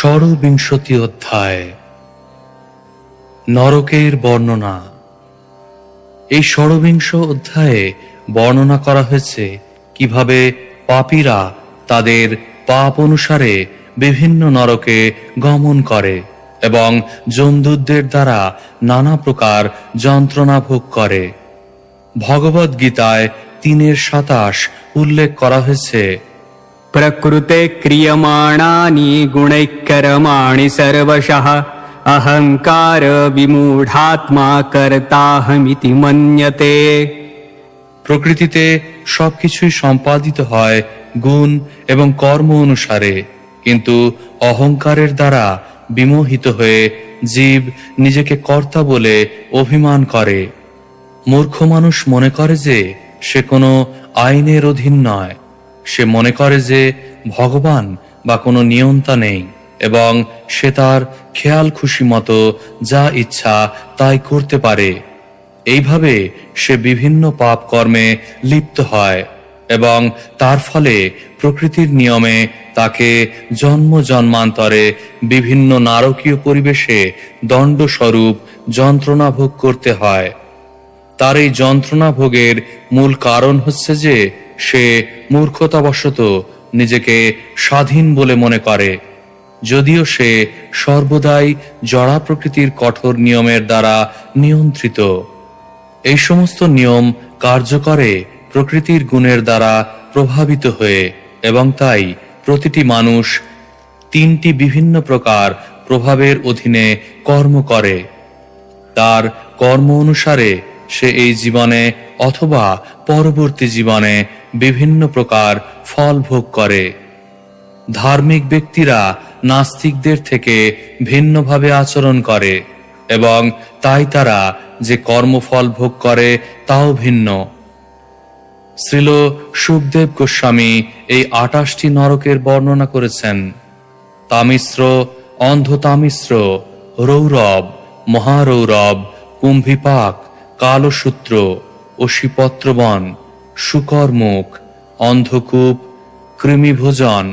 ষড়বিংশতি অধ্যায় নরকের বর্ণনা। এই ষড়বিংশ অধ্যায়ে বর্ণনা করা হয়েছে কিভাবে পাপীরা তাদের পাপ অনুসারে বিভিন্ন নরকে গমন করে এবং যমদূতদের দ্বারা নানা প্রকার যন্ত্রণা ভোগ করে। ভগবদ গীতায় 3:27 উল্লেখ করা হয়েছে, प्रकृते क्रियमाणानि गुणैः कर्माणि सर्वशः अहंकार विमूढात्मा कर्ताहमिति मन्यते। প্রকৃতিতে সবকিছুই সম্পাদিত হয় গুণ এবং কর্ম অনুসারে, কিন্তু অহংকারের দ্বারা বিমোহিত হয়ে জীব নিজেকে কর্তা বলে অভিমান করে। মূর্খ মানুষ মনে করে যে সে কোনো আইনের অধীন নয়। সে মনে করে যে ভগবান বা কোনো নিয়ন্তা নেই এবং সে তার খেয়াল খুশি মতো যা ইচ্ছা তাই করতে পারে। এইভাবে সে বিভিন্ন পাপ কর্মে লিপ্ত হয় এবং তার ফলে প্রকৃতির নিয়মে তাকে জন্ম জন্মান্তরে বিভিন্ন নারকীয় পরিবেশে দণ্ডস্বরূপ যন্ত্রণা ভোগ করতে হয়। তার এই যন্ত্রণা ভোগের মূল কারণ হচ্ছে যে সে মূর্খতাবশত নিজেকে স্বাধীন বলে মনে করে, যদিও সে সর্বদাই জড়া প্রকৃতির কঠোর নিয়মের দ্বারা নিয়ন্ত্রিত। এই সমস্ত নিয়ম কার্য করে প্রকৃতির গুণের দ্বারা প্রভাবিত হয়ে, এবং তাই প্রতিটি মানুষ 3টি বিভিন্ন প্রকার প্রভাবের অধীনে কর্ম করে। তার কর্ম অনুসারে সে এই জীবনে অথবা পরবর্তী জীবনে বিভিন্ন প্রকার ফল ভোগ করে। ধার্মিক ব্যক্তিরা নাস্তিকদের থেকে ভিন্নভাবে আচরণ করে এবং তাই তারা যে কর্মফল ভোগ করে তাও ভিন্ন। শ্রীল সুখদেব গোস্বামী এই 28টি নরকের বর্ণনা করেছেন। তামিশ্র, অন্ধতামিশ্র, রৌরব, মহারৌরব, কুম্ভিপাক, কালসূত্র, অশিপত্রবন, শুকরমুখ, অন্ধকূপ, কৃমিভোজন,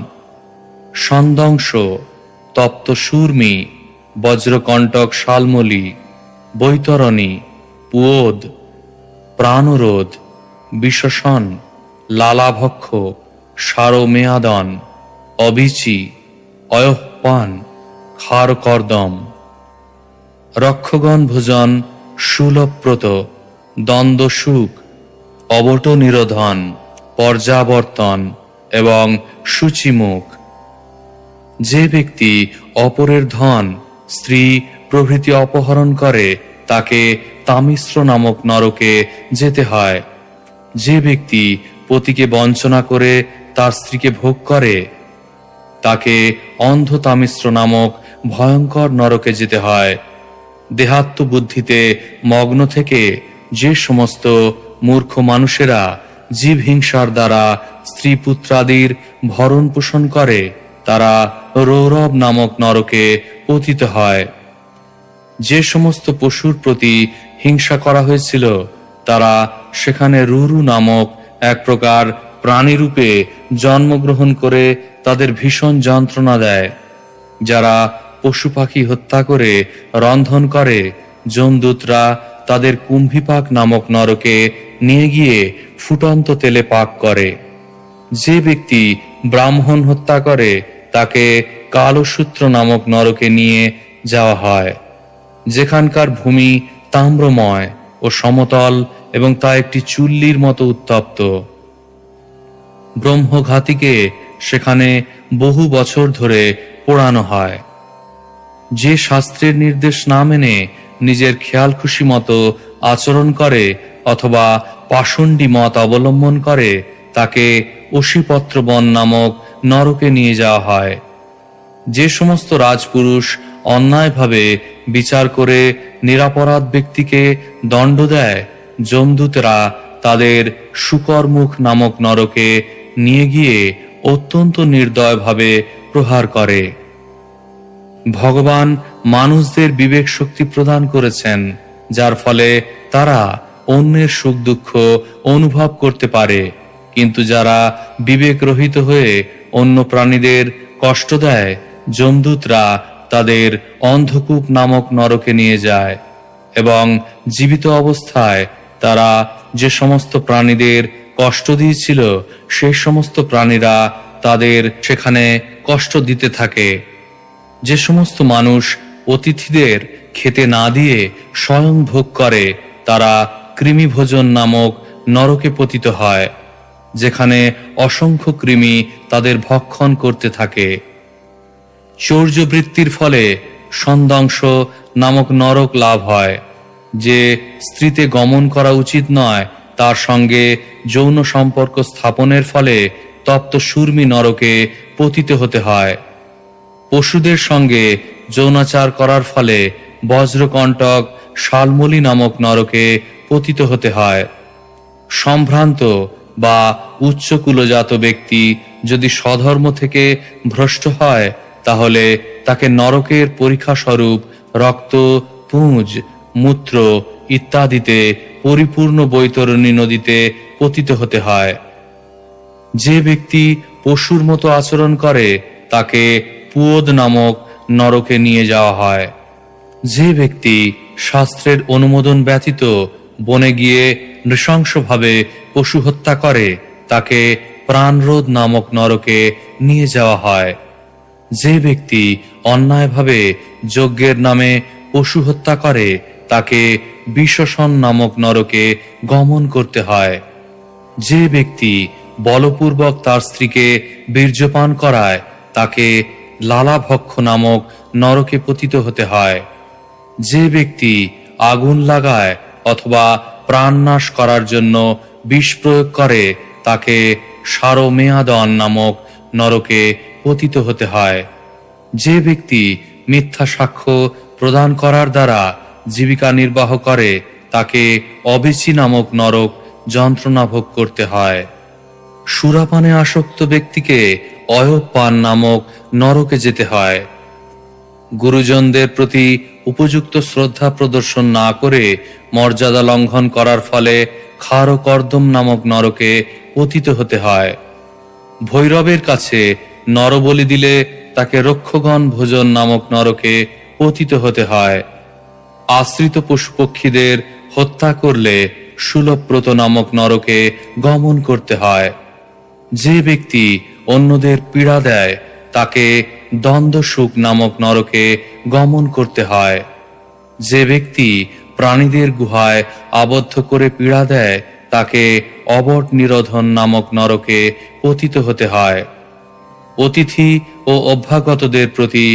সন্দংশ, তপ্ত শূর্মী, বজ্রকণ্টক শালমলি, বৈতরণী, পুয়োদ, প্রাণরোধ, বিশোষণ, লালাভক্ষ, সারমেয়াদন, অবিচি, অয়ঃপান, ক্ষারকর্দম, রক্ষগণ ভোজন, শূলপ্রত, দ্বন্দ্বসুখ, অবট নিরোধন, পর্যাবর্তন এবং সূচিমুখ। যে ব্যক্তি অপরের ধন, স্ত্রী প্রভৃতি অপহরণ করে তাকে তামিশ্র নামক নরকে যেতে হয়। যে ব্যক্তি পতিকে বঞ্চনা করে তার স্ত্রীকে ভোগ করে তাকে অন্ধ তামিশ্র নামক ভয়ঙ্কর নরকে যেতে হয়। দেহাত্মবুদ্ধিতে মগ্ন থেকে যে সমস্ত মূর্খ মানুষেরা জীব হিংসার দ্বারা স্ত্রী পুত্রাদির ভরণ পোষণ করে তারা রৌরব নামক নরকে পতিত হয়। যে সমস্ত পশুর প্রতি হিংসা করা হয়েছিল তারা সেখানে রুরু নামক এক প্রকার প্রাণীরূপে জন্মগ্রহণ করে তাদের ভীষণ যন্ত্রণা দেয়। যারা পশু পাখি হত্যা করে রন্ধন করে যমদূতরা তাদের কুম্ভিপাক নামক নরকে নিয়ে গিয়ে ফুটন্ত তেলে পাক করে। যে ব্যক্তি ব্রাহ্মণ হত্যা করে তাকে কালসূত্র নামক নরকে নিয়ে যাওয়া হয়, যেখানকার ভূমি তাম্রময় ও সমতল এবং তা একটি চুল্লির মতো উত্তপ্ত। ব্রহ্মঘাতীকে সেখানে বহু বছর ধরে পোড়ানো হয়। যে শাস্ত্রের নির্দেশ না মেনে নিজের খেয়াল খুশি মতো আচরণ করে অথবা পাষণ্ডী মত অবলম্বন করে তাকে অশিপত্রবন নামক নরকে নিয়ে যাওয়া হয়। যে সমস্ত রাজপুরুষ অন্যায়ভাবে বিচার করে নিরাপরাধ ব্যক্তিকে দণ্ড দেয় যমদূতেরা তাদের শুকরমুখ নামক নরকে নিয়ে গিয়ে অত্যন্ত নির্দয়ভাবে প্রহার করে। ভগবান মানুষদের বিবেক শক্তি প্রদান করেছেন, যার ফলে তারা অন্যের সুখ দুঃখ অনুভব করতে পারে, কিন্তু যারা বিবেক রহিত হয়ে অন্য প্রাণীদের কষ্ট দেয় যমদূতরা তাদের অন্ধকূপ নামক নরকে নিয়ে যায় এবং জীবিত অবস্থায় তারা যে সমস্ত প্রাণীদের কষ্ট দিয়েছিল সেই সমস্ত প্রাণীরা তাদের সেখানে কষ্ট দিতে থাকে। যে সমস্ত মানুষ অতিথিদের খেতে না দিয়ে স্বয়ং ভোগ করে তারা কৃমিভোজন নামক নরকে পতিত হয়, যেখানে অসংখ্য কৃমি তাদের ভক্ষণ করতে থাকে। চৌর্যবৃত্তির ফলে সন্দংশ নামক নরক লাভ হয়। যে স্ত্রীতে গমন করা উচিত নয় তার সঙ্গে যৌন সম্পর্ক স্থাপনের ফলে তপ্ত শূর্মী নরকে পতিত হতে হয়। পশুদের সঙ্গে যৌনাচার করার ফলে বজ্রকণ্টক শালমলি নামক নরকে পতিত হতে হয়। সম্ভ্রান্ত বা উচ্চকুলজাত ব্যক্তি যদি স্বধর্ম থেকে ভ্রষ্ট হয় তাহলে তাকে নরকের পরীক্ষা স্বরূপ রক্ত, পুঁজ, মূত্র ইত্যাদিতে পরিপূর্ণ বৈতরণী নদীতে পতিত হতে হয়। যে ব্যক্তি পশুর মতো আচরণ করে তাকে পুয়োদ নামক নরকে নিয়ে যাওয়া হয়। যে ব্যক্তি শাস্ত্রের অনুমোদন ব্যতীত বনে গিয়ে নৃশংসভাবে পশু হত্যা করে তাকে প্রাণরোধ নামক নরকে নিয়ে যাওয়া হয়। যে ব্যক্তি অন্যায়ভাবে যজ্ঞের নামে পশু হত্যা করে তাকে বিশ্বসন নামক নরকে গমন করতে হয়। যে ব্যক্তি বলপূর্বক তার স্ত্রীকে বীর্যপান করায় তাকে লালাভক্ষ নামক নরকে পতিত হতে হয়। যে ব্যক্তি আগুন লাগায় অথবা প্রাণনাশ করার জন্য বিষ প্রয়োগ করে তাকে সারমেয়াদন নামক নরকে পতিত হতে হয়। যে ব্যক্তি মিথ্যা সাক্ষ্য প্রদান করার দ্বারা জীবিকা নির্বাহ করে তাকে অবিচি নামক নরক যন্ত্রণা ভোগ করতে হয়। সুরাপানে আসক্ত ব্যক্তিকে অয়পান নামক নরকে যেতে হয়। গুরুজনদের প্রতি উপযুক্ত শ্রদ্ধা প্রদর্শন না করে মর্যাদা লঙ্ঘন করার ফলে খারকর্দম নামক নরকে পতিত হতে হয়। ভৈরবের কাছে নরবলি দিলে তাকে রক্ষগণ ভোজন নামক নরকে পতিত হতে হয়। আশ্রিত পশু পক্ষীদের হত্যা করলে শূলব্রত নামক নরকে গমন করতে হয়। যে ব্যক্তি অন্যদের পীড়া দেয় তাকে দ্বন্দ্বসুখ নামক নরকে গমন করতে হয়। যে ব্যক্তি প্রাণীদের গুহায় আবদ্ধ করে পীড়া দেয় তাকে অবট নিরোধন নামক নরকে পতিত হতে হয়। অতিথি ও অভ্যাগতদের প্রতি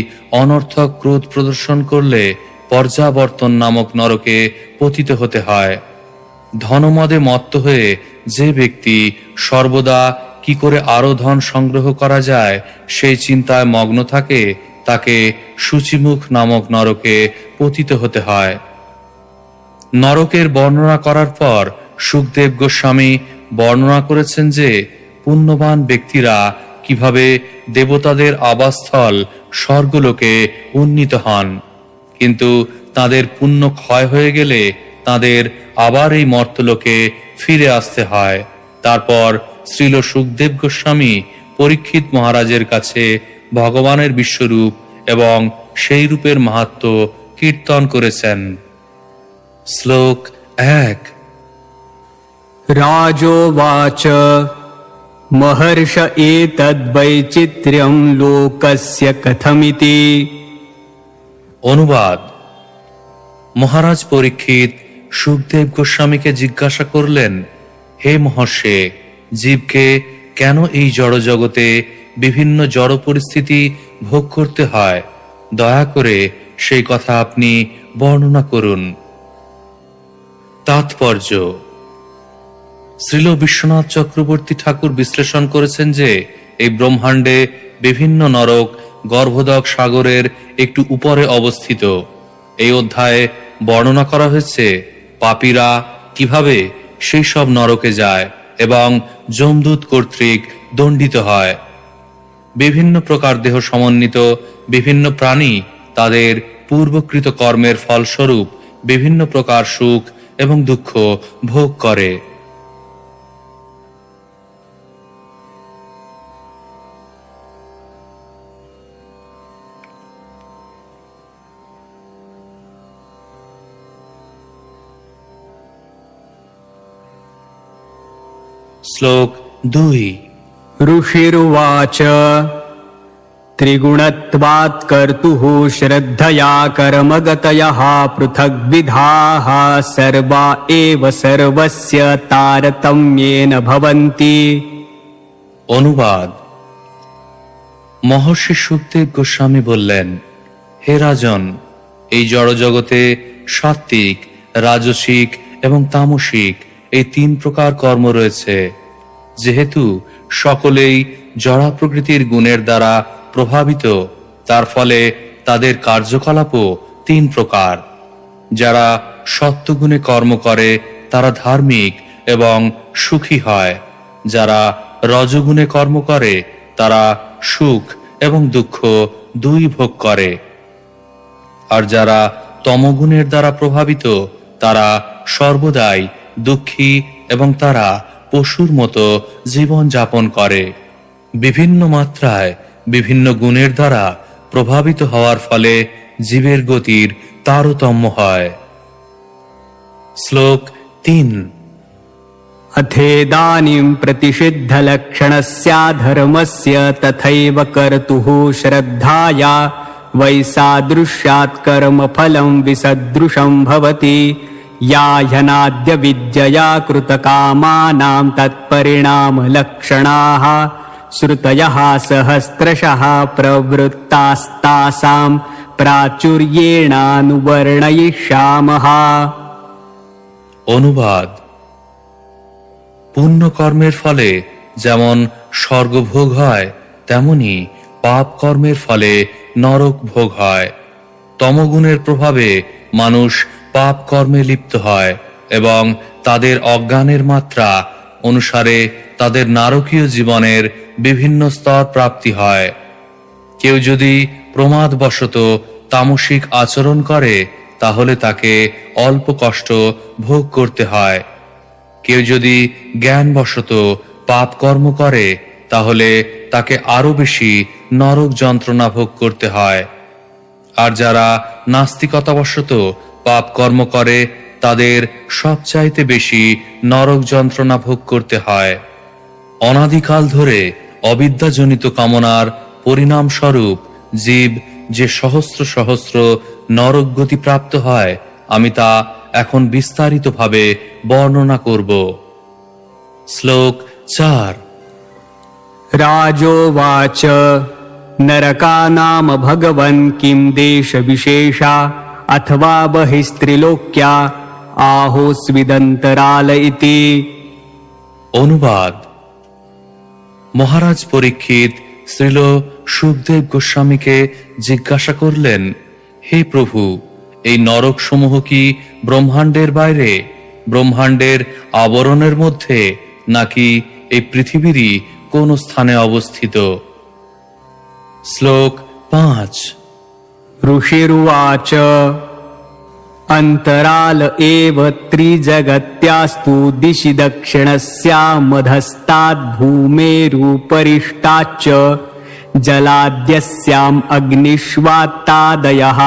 অনর্থক ক্রোধ প্রদর্শন করলে পর্যাবর্তন নামক নরকে পতিত হতে হয়। ধনমদে মত্ত হয়ে যে ব্যক্তি সর্বদা কি করে আরো ধন সংগ্রহ করা যায় সেই চিন্তায় মগ্ন থাকে তাকে সূচিমুখ নামক নরকে পতিত হতে হয়। নরকের বর্ণনা করার পর সুখদেব গোস্বামী বর্ণনা করেছেন যে পুণ্যবান ব্যক্তিরা কিভাবে দেবতাদের আবাসস্থল স্বর্গলোকে উন্নীত হন, কিন্তু তাদের পুণ্য ক্ষয় হয়ে গেলে তাদের আবার এই মর্তলোকে ফিরে আসতে হয়। তারপর শ্রীল সুখদেব গোস্বামী পরীক্ষিত মহারাজের কাছে ভগবানের বিশ্বরূপ এবং সেই রূপের মাহাত্ম্য কীর্তন করেছেন। শ্লোক 1। রাজোবাচ মহর্ষ এতদ্বৈচিত্র্যং লোকস্য কথমিতি। অনুবাদ: মহারাজ পরীক্ষিত সুখদেব গোস্বামীকে জিজ্ঞাসা করলেন, হে মহর্ষে, জীবকে কেন এই জড়জগতে বিভিন্ন জড় পরিস্থিতি ভোগ করতে হয়, দয়া করে সেই কথা আপনি বর্ণনা করুন। তাৎপর্য: শ্রীল বিশ্বনাথ চক্রবর্তী ঠাকুর বিশ্লেষণ করেছেন যে এই ব্রহ্মাণ্ডে বিভিন্ন নরক গর্ভোদক সাগরের একটু উপরে অবস্থিত। এই অধ্যায়ে বর্ণনা করা হয়েছে পাপীরা কিভাবে সেই সব নরকে যায় এবং যমদূত কর্তৃক দণ্ডিত হয়। বিভিন্ন প্রকার দেহ সমন্বিত বিভিন্ন প্রাণী তাদের পূর্বকৃত কর্মের ফলস্বরূপ বিভিন্ন প্রকার সুখ এবং দুঃখ ভোগ করে। শ্লোক 2। ऋषिरुवाच त्रिगुणत्वात् कर्तुः श्रद्धया कर्मगतयः पृथग्विधाः सर्वा एव सर्वस्य तारतम्येन भवन्ति। অনুবাদ। মহর্ষি সুখদেব গোস্বামী বললেন, হে রাজন, এই জড়জগতে সাত্ত্বিক, রাজসিক এবং তামসিক এই 3 প্রকার কর্ম রয়েছে। যেহেতু সকলেই জড়া প্রকৃতির গুণের দ্বারা প্রভাবিত, তার ফলে তাদের কার্যকলাপও 3 প্রকার। যারা সত্যগুণে কর্ম করে তারা ধার্মিক এবং সুখী হয়। যারা রজগুণে কর্ম করে তারা সুখ এবং দুঃখ দুই ভোগ করে। আর যারা তমগুণের দ্বারা প্রভাবিত তারা সর্বদাই দুঃখী এবং তারা পশুর মতো জীবন যাপন করে। বিভিন্ন মাত্রায় বিভিন্ন গুণের দ্বারা প্রভাবিত হওয়ার ফলে জীবের গতির তারতম্য হয়। শ্লোক 3। अथेदानीं प्रतिषिद्धलक्षणस्याधर्मस्य तथैव कर्तुः श्रद्धाया वैसादृश्यात् कर्मफलं विसदृशं भवति। या ह्यनाद्य विद्यया कृतकामानां तत्परिणामलक्षणाः श्रुतयः सहस्रशः प्रवृत्तास्तासां प्राचुर्येणानुवर्णयिष्यामः। অনুবাদ। পুণ্য কর্মের ফলে যেমন স্বর্গভোগ হয়, তেমনি পাপ কর্মের ফলে নরক ভোগ হয়। তমগুণের প্রভাবে মানুষ পাপ কর্মে লিপ্ত হয় এবং তাদের অজ্ঞানের মাত্রা অনুসারে তাদের নারকীয় জীবনের বিভিন্ন স্তর প্রাপ্তি হয়। কেউ যদি প্রমাদবশত তামসিক আচরণ করে তাহলে তাকে অল্প কষ্ট ভোগ করতে হয়। কেউ যদি জ্ঞানবশত পাপ কর্ম করে তাহলে তাকে আরো বেশি নরক যন্ত্রণা ভোগ করতে হয়। আর যারা নাস্তিকতাবশত পাপ কর্ম করে তাদের সবচাইতে বেশি নরক যন্ত্রণা ভোগ করতে হয়। অনাদিকাল ধরে অবিদ্যাজনিত কামনার পরিণামস্বরূপ জীব যে সহস্র সহস্র নরক গতি প্রাপ্ত হয়, আমি তা এখন বিস্তারিতভাবে বর্ণনা করব। শ্লোক 4। राजोवाच नरकानाम भगवन् किं देशविशेषा अथवा बहिस्त्रिलोक्या आहोस्विदन्तराल इति। অনুবাদ। মহারাজ পরীক্ষিত শ্রীল সুখদেব গোস্বামীকে জিজ্ঞাসা করলেন, হে প্রভু, এই নরক সমূহ কি ব্রহ্মাণ্ডের বাইরে, ব্রহ্মাণ্ডের আবরণের মধ্যে, নাকি এই পৃথিবীরই কোন স্থানে অবস্থিত? শ্লোক 5। ऋषिरुवाच अन्तराल एव त्रिजगत्यास्तु दिशि दक्षिणस्यामधस्ताद् भूमेरुपरिष्टाच्च जलाद्यस्याम् अग्निष्वात्तादयः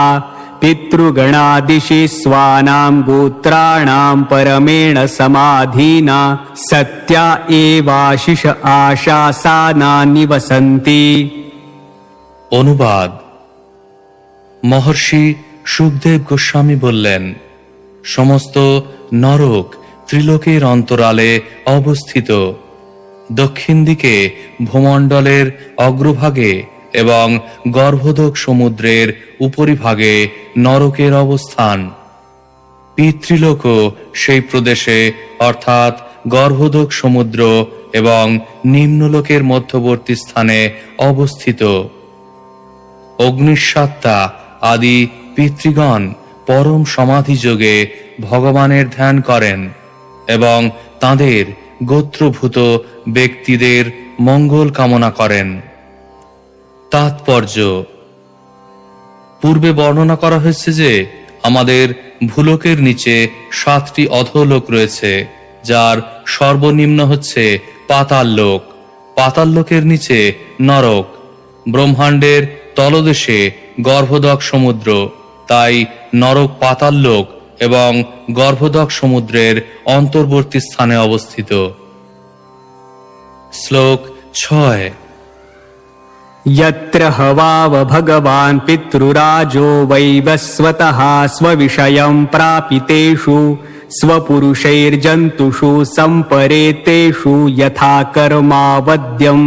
पितृगणादिशि स्वानां गोत्राणां परमेण समाधीना सत्या एवाशिष आशासाना निवसन्ति। অনুবাদ। মহর্ষি সুখদেব গোস্বামী বললেন, সমস্ত নরক ত্রিলোকের অন্তরালে অবস্থিত। দক্ষিণ দিকে ভূমণ্ডলের অগ্রভাগে এবং গর্ভোদক সমুদ্রের উপরিভাগে নরকের অবস্থান। পিতৃলোকও সেই প্রদেশে অর্থাৎ গর্ভোদক সমুদ্র এবং নিম্নলোকের মধ্যবর্তী স্থানে অবস্থিত। অগ্নিস্বাত্তা আদি পিতৃগণ পরম সমাধি যোগে ভগবানের ধ্যান করেন এবং তাঁদের গোত্রভূত ব্যক্তিদের মঙ্গল কামনা করেন। তাৎপর্য: পূর্বে বর্ণনা করা হয়েছে যে আমাদের ভূলোকের নিচে 7টি অধোলোক রয়েছে, যার সর্বনিম্ন হচ্ছে পাতাল লোক। পাতাল লোকের নিচে নরক, ব্রহ্মাণ্ডের তলদেশে গর্ভোদক সমুদ্র। তাই নরক পাতাল লোক এবং গর্ভোদক সমুদ্রের অন্তর্বর্তী স্থানে অবস্থিত। শ্লোক 6। यत्र हवाव भगवान् पितृराजो वैवस्वतः स्वविषयं प्रापितेषु स्वपुरुषैर्जन्तुषु सम्परेतेषु यथा कर्मावद्यं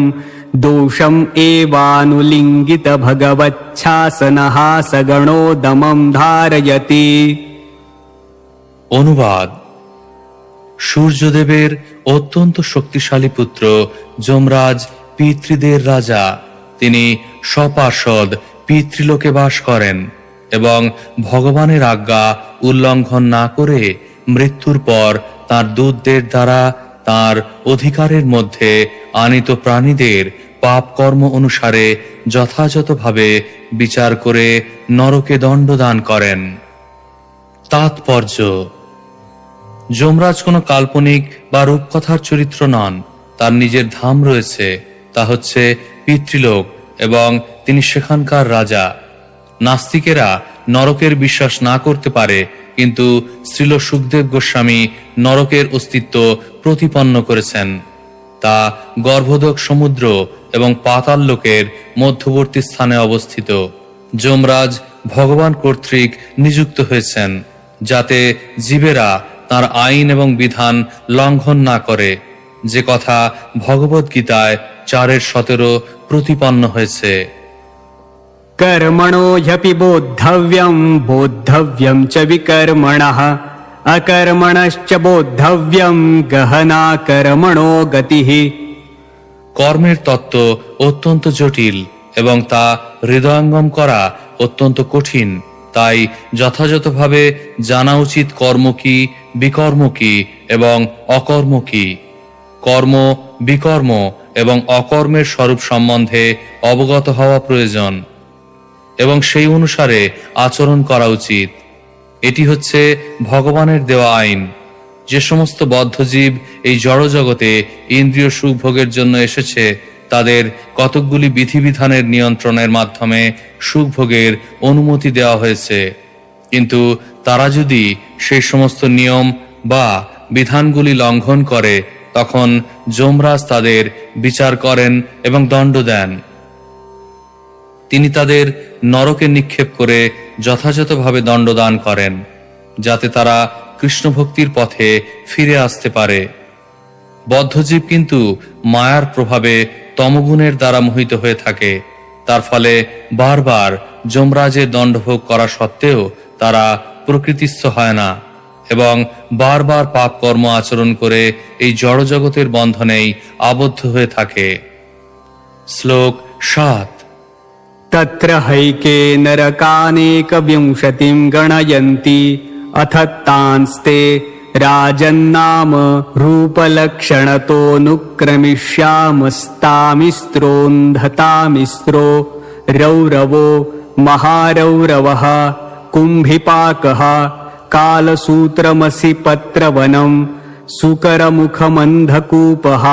दोषम् एवानुलिङ्गित भगवच्छासनः सगणो दमं धारयति। অনুবাদ: সূর্যদেবের অত্যন্ত শক্তিশালী পুত্র যমরাজ পিতৃদের রাজা। তিনি সপার্ষদ পিতৃলোকে বাস করেন এবং ভগবানের আজ্ঞা উল্লঙ্ঘন না করে মৃত্যুর পর তাঁর দূতদের দ্বারা তাঁর অধিকারের মধ্যে আনিত প্রাণীদের পাপ কর্ম অনুসারে যথাযথভাবে বিচার করে নরকে দণ্ডদান করেন। তাৎপর্য: যমরাজ কোনো কাল্পনিক বা রূপকথার চরিত্র নন। তার নিজের ধাম রয়েছে, তা হচ্ছে পিতৃলোক, এবং তিনি সেখানকার রাজা। নাস্তিকেরা নরকের বিশ্বাস না করতে পারে, কিন্তু শ্রীল সুখদেব গোস্বামী নরকের অস্তিত্ব প্রতিপন্ন করেছেন। তা গর্ভোদক সমুদ্র এবং পাতাল লোকের মধ্যবর্তী স্থানে অবস্থিত। যমরাজ ভগবান কর্তৃক নিযুক্ত হয়েছেন যাতে জীবেরা তার আইন এবং বিধান লঙ্ঘন না করে, যে কথা ভগবদ গীতায় 4:17 প্রতিপন্ন হয়েছে। कर्मणो ह्यपि बोद्धव्यं बोद्धव्यं च विकर्मणः अकर्मणश्च बोद्धव्यं गहना कर्मणो गतिः। কর্মের তত্ত্ব অত্যন্ত জটিল এবং তা হৃদয়ঙ্গম করা অত্যন্ত কঠিন। তাই যথাযথভাবে জানা উচিত কর্ম কি, বিকর্ম কি এবং অকর্ম কি। কর্ম, বিকর্ম এবং অকর্মের স্বরূপ সম্বন্ধে অবগত হওয়া প্রয়োজন এবং সেই অনুসারে আচরণ করা উচিত। এটি হচ্ছে ভগবানের দেওয়া আইন। যে সমস্ত বদ্ধজীব এই জড়জগতে ইন্দ্রিয় সুখভোগের জন্য এসেছে, তাদের কতকগুলি বিধিবিধানের নিয়ন্ত্রণের মাধ্যমে সুখভোগের অনুমতি দেওয়া হয়েছে, কিন্তু তারা যদি সেই সমস্ত নিয়ম বা বিধানগুলি লঙ্ঘন করে, তখন যমরাজ তাদের বিচার করেন এবং দণ্ড দেন। তিনি তাদের নরকে নিক্ষেপ করে যথাযথভাবে দণ্ডদান করেন, যাতে তারা কৃষ্ণ ভক্তির পথে ফিরে আসতে পারে। বদ্ধজীব কিন্তু মায়ার প্রভাবে তমগুণের দ্বারা মোহিত হয়ে থাকে। তার ফলে বারবার যমরাজের দণ্ডভোগ করা সত্ত্বেও তারা প্রকৃতিস্থ হয় না এবং বারবার পাপ কর্ম আচরণ করে এই জড়জগতের বন্ধনেই আবদ্ধ হয়ে থাকে। শ্লোক 7। तत्र हैके नरकानेकविंशतिं गणयन्ति अथ तांस्ते राजन्नाम रूपलक्षणतोऽनुक्रमिष्यामस्तामिस्रोऽन्धतामिस्रो रौरवो महारौरवः कुम्भिपाकः कालसूत्रमसि पत्रवनं सुकरमुखमन्धकूपः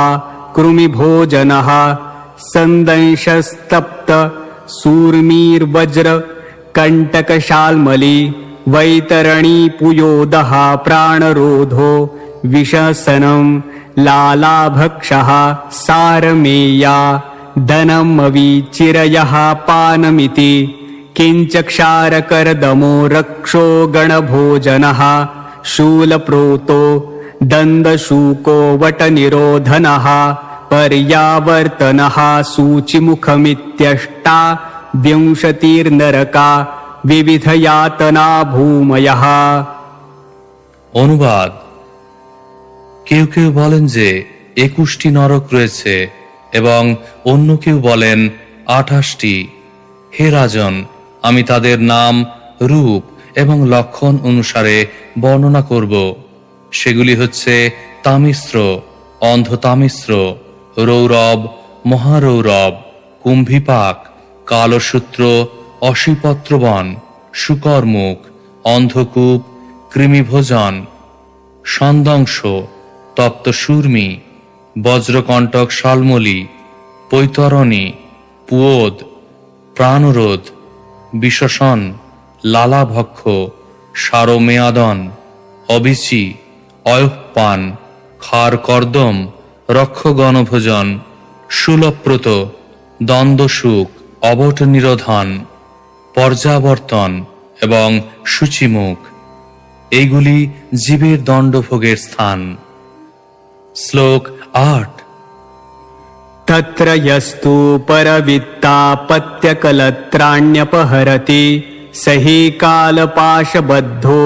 कृमिभोजनः सन्दंशस्तप्त सूर्मीर्वज्र कण्टकशाल्मली वैतरणी पुयोदः प्राणरोधो विशसनं लालाभक्षः सारमेया धनमविचिरयः पानमिति किञ्चक्षारकर्दमो रक्षो गणभोजनः शूलप्रोतो दन्दशूको वटनिरोधनः पर्यावर्तनः सूचिमुखमित्यष्टा विंशतिर्नरका विविधयातना भूमयः। অনুবাদ: কেউ কেউ বলেন যে 21টি নরক রয়েছে এবং অন্য কেউ বলেন 28টি। হে রাজন, আমি তাদের নাম, রূপ এবং লক্ষণ অনুসারে বর্ণনা করব। সেগুলি হচ্ছে তামিস্র, অন্ধতামিস্র, রৌরব, মহারৌরব, কুম্ভিপাক, কালসূত্র, অশিপত্রবন, শুকরমুখ, অন্ধকূপ, কৃমিভোজন, সন্দংশ, তপ্তশূর্মি, বজ্রকণ্টক শালমলি, পৈতরণী, পুয়োদ, প্রাণরোধ, বিশোষণ, লালাভক্ষ, সারমেয়াদন, অবিচি, অয়ঃপান, খার কর্দম, রক্ষগণভোজন, শূলপ্রত, দ্বন্দ্বসুখ, অবট নিরোধন, পর্যাবর্তন এবং সূচিমুখ, এইগুলি জীবের দণ্ডভোগের স্থান। শ্লোক 8। तत्र यस्तु परवित्तापत्यकलत्राण्यपहरति स हि कालपाशबद्धो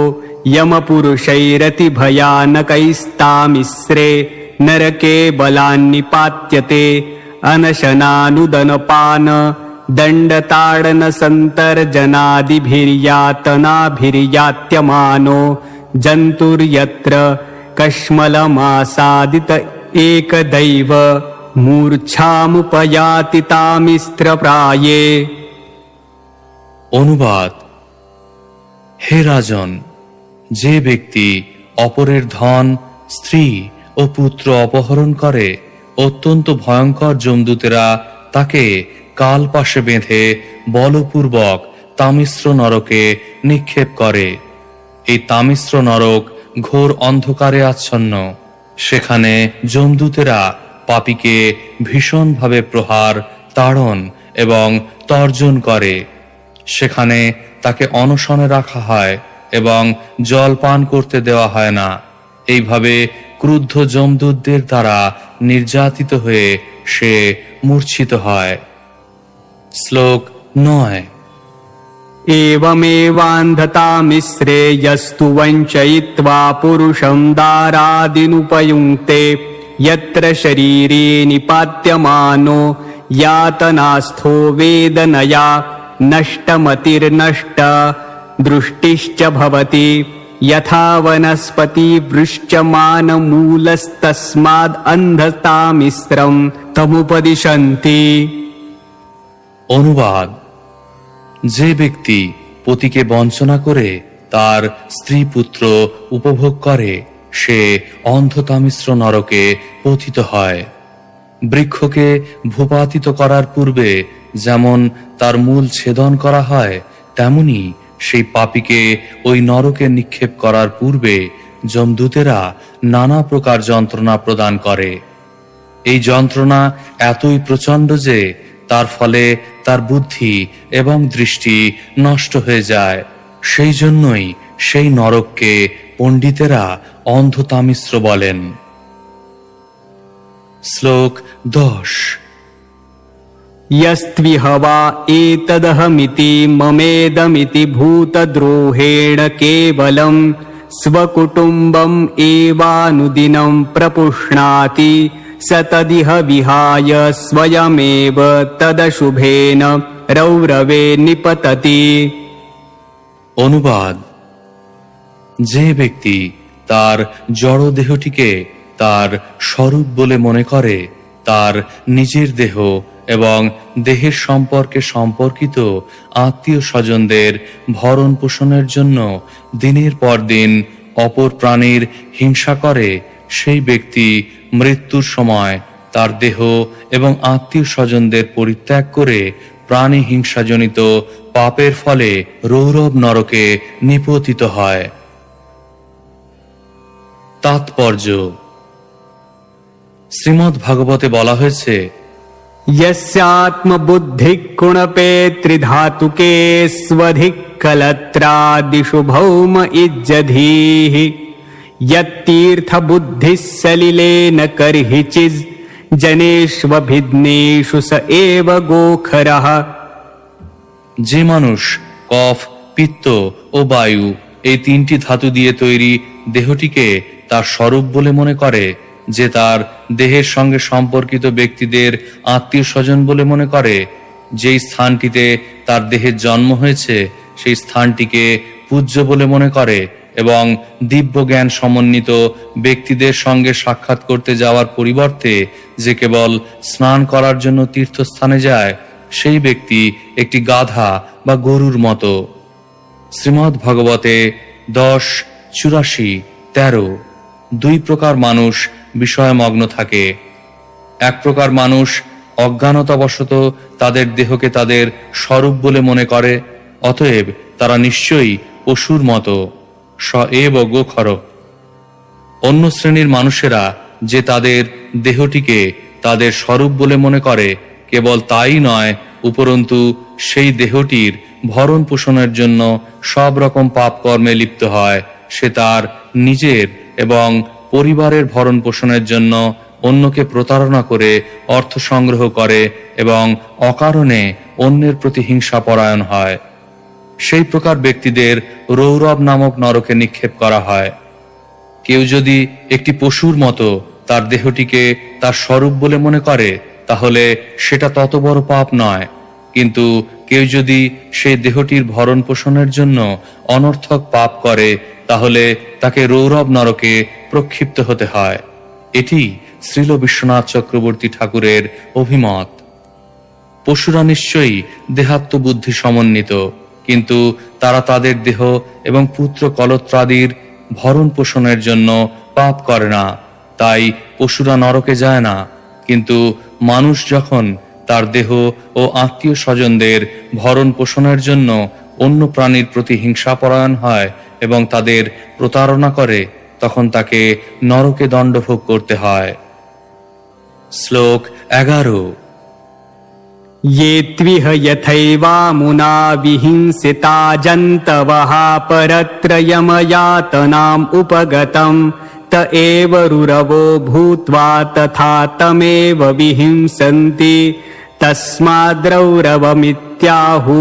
यमपुरुषैरतिभयानकैस्तामिस्रे नरके बलान्निपात्यते अनशनानुदनपान दण्डताडनसन्तर्जनादिभिर्यातनाभिर्यात्यमानो जन्तुर्यत्र कश्मलमासादित एकदैव मूर्छामुपयाति तामिस्त्रप्राये। অনুবাদ: হে রাজন, যে ব্যক্তি অপরের ধন, স্ত্রী ও পুত্র অপহরণ করে, অত্যন্ত ভয়ঙ্কর যমদূতেরা তাকে কালপাশে বেঁধে বলপূর্বক তামিশ্র নরকে নিক্ষেপ করে। এই তামিশ্র নরক ঘোর অন্ধকারে আচ্ছন্ন। সেখানে যমদূতেরা পাপীকে ভীষণভাবে প্রহার, তাড়ন এবং তর্জন করে। সেখানে তাকে অনশনে রাখা হয় এবং জল পান করতে দেওয়া হয় না। এইভাবে ক্রুদ্ধ যমদূতদের দ্বারা নির্যাতিত হয়ে সে মূর্ছিত হয়। শ্লোক 9। एवमेवान्धतामिस्रे यस्तु वञ्चयित्वा पुरुषं दारादिनुपयुङ्क्ते यत्र शरीरे निपात्यमानो यातनास्थो वेदनया नष्टमतिर्नष्ट दृष्टिश्च भवति यथा वनस्पतिवृश्चमानमूलस्तस्माद् अन्धतामिस्रं तमुपदिशन्ति। অনুবাদ: যে ব্যক্তি পতিকে বঞ্চনা করে তার স্ত্রী পুত্র উপভোগ করে, সে অন্ধতামিশ্র নরকে পতিত হয়। বৃক্ষকে ভূপাতিত করার পূর্বে যেমন তার মূল ছেদন করা হয়, তেমনি সেই পাপীকে ওই নরকে নিক্ষেপ করার পূর্বে যমদূতেরা নানা প্রকার যন্ত্রণা প্রদান করে। এই যন্ত্রণা এতই প্রচণ্ড যে তার ফলে তার বুদ্ধি এবং দৃষ্টি নষ্ট হয়ে যায়। সেই জন্যই সেই নরককে পণ্ডিতেরা অন্ধতামিশ্র বলেন। শ্লোক 10। यस्त्विहवा एतदहमिति ममेदमिति भूतद्रोहेण केवलं स्वकुटुम्बम् एवानुदिनं प्रपुष्णाति स तदिह विहाय स्वयमेव तदशुभेन रौरवे निपतति। অনুবাদ: যে ব্যক্তি তার জড় দেহটিকে তার স্বরূপ বলে মনে করে, তার নিজের দেহ এবং দেহের সম্পর্কে সম্পর্কিত আত্মীয় স্বজনদের ভরণ পোষণের জন্য দিনের পর দিন অপর প্রাণীর হিংসা করে, সেই ব্যক্তি মৃত্যুর সময় তার দেহ এবং আত্মীয় স্বজনদের পরিত্যাগ করে প্রাণী হিংসাজনিত পাপের ফলে রৌরব নরকে নিপতিত হয়। তাৎপর্য: শ্রীমদ্ ভাগবতে বলা হয়েছে, यस्यात्मबुद्धिः कुणपे त्रिधातुके स्वधिः कलत्रादिषु भौम इज्जधीः यत्तीर्थबुद्धिः सलिलेन कर्हिचिज् जनेष्वभिघ्नेषु स एव गोखरः। যে মানুষ কফ, পিত্ত ও বায়ু এই তিনটি ধাতু দিয়ে তৈরি দেহটিকে তার স্বরূপ বলে মনে করে, যে তার দেহের সঙ্গে সম্পর্কিত ব্যক্তিদের আত্মীয় স্বজন বলে মনে করে, যেই স্থানটিতে তার দেহের জন্ম হয়েছে সেই স্থানটিকে পূজ্য বলে মনে করে এবং দিব্য জ্ঞান সমন্বিত ব্যক্তিদের সঙ্গে সাক্ষাৎ করতে যাওয়ার পরিবর্তে যে কেবল স্নান করার জন্য তীর্থস্থানে যায়, সেই ব্যক্তি একটি গাধা বা গরুর মতো। শ্রীমদ্ ভাগবতে 10:84-13 দুই প্রকার মানুষ বিষয়মগ্ন থাকে। এক প্রকার মানুষ অজ্ঞানতাবশত তাদের দেহকে তাদের স্বরূপ বলে মনে করে, অতএব তারা নিশ্চয়ই পশুর মতো, স এব গোখর। অন্য শ্রেণীর মানুষেরা যে তাদের দেহটিকে তাদের স্বরূপ বলে মনে করে, কেবল তাই নয়, উপরন্তু সেই দেহটির ভরণ পোষণের জন্য সব রকম পাপ কর্মে লিপ্ত হয়। সে তার নিজের এবং পরিবারের ভরণ পোষণের জন্য অন্যকে প্রতারণা করে অর্থ সংগ্রহ করে এবং অকারণে অন্যের প্রতি হিংসাপরায়ণ হয়। সেই প্রকার ব্যক্তিদের রৌরব নামক নরকে নিক্ষেপ করা হয়। কেউ যদি একটি পশুর মতো তার দেহটিকে তার স্বরূপ বলে মনে করে, তাহলে সেটা তত বড় পাপ নয়। কিন্তু কেউ যদি সেই দেহটির ভরণ পোষণের জন্য অনর্থক পাপ করে, তাহলে তাকে রৌরব নরকে প্রক্ষিপ্ত হতে হয়। এটি শ্রীল বিশ্বনাথ চক্রবর্তী ঠাকুরের অভিমত। পশুরা নিশ্চয়ই দেহাত্মবুদ্ধি সমন্বিত, কিন্তু তারা তাদের দেহ এবং পুত্র কলত্রাদির ভরণ পোষণের জন্য পাপ করে না, তাই পশুরা নরকে যায় না। কিন্তু মানুষ যখন তার দেহ ও আত্মীয় স্বজনদের ভরণ পোষণের জন্য অন্য প্রাণীর প্রতি হিংসাপরায়ণ হয় এবং তাদের প্রতারণা করে, তখন তাকে নরকে দণ্ডভোগ করতে হয়। শ্লোক 11। ये त्विह यथैवामुना विहिंसिता जन्तवः परत्रयमयातनाम् उपगतम् त एव रुरवो भूत्वा तथा तमेव विहिंसन्ति तस्माद्रौरवमित्याहु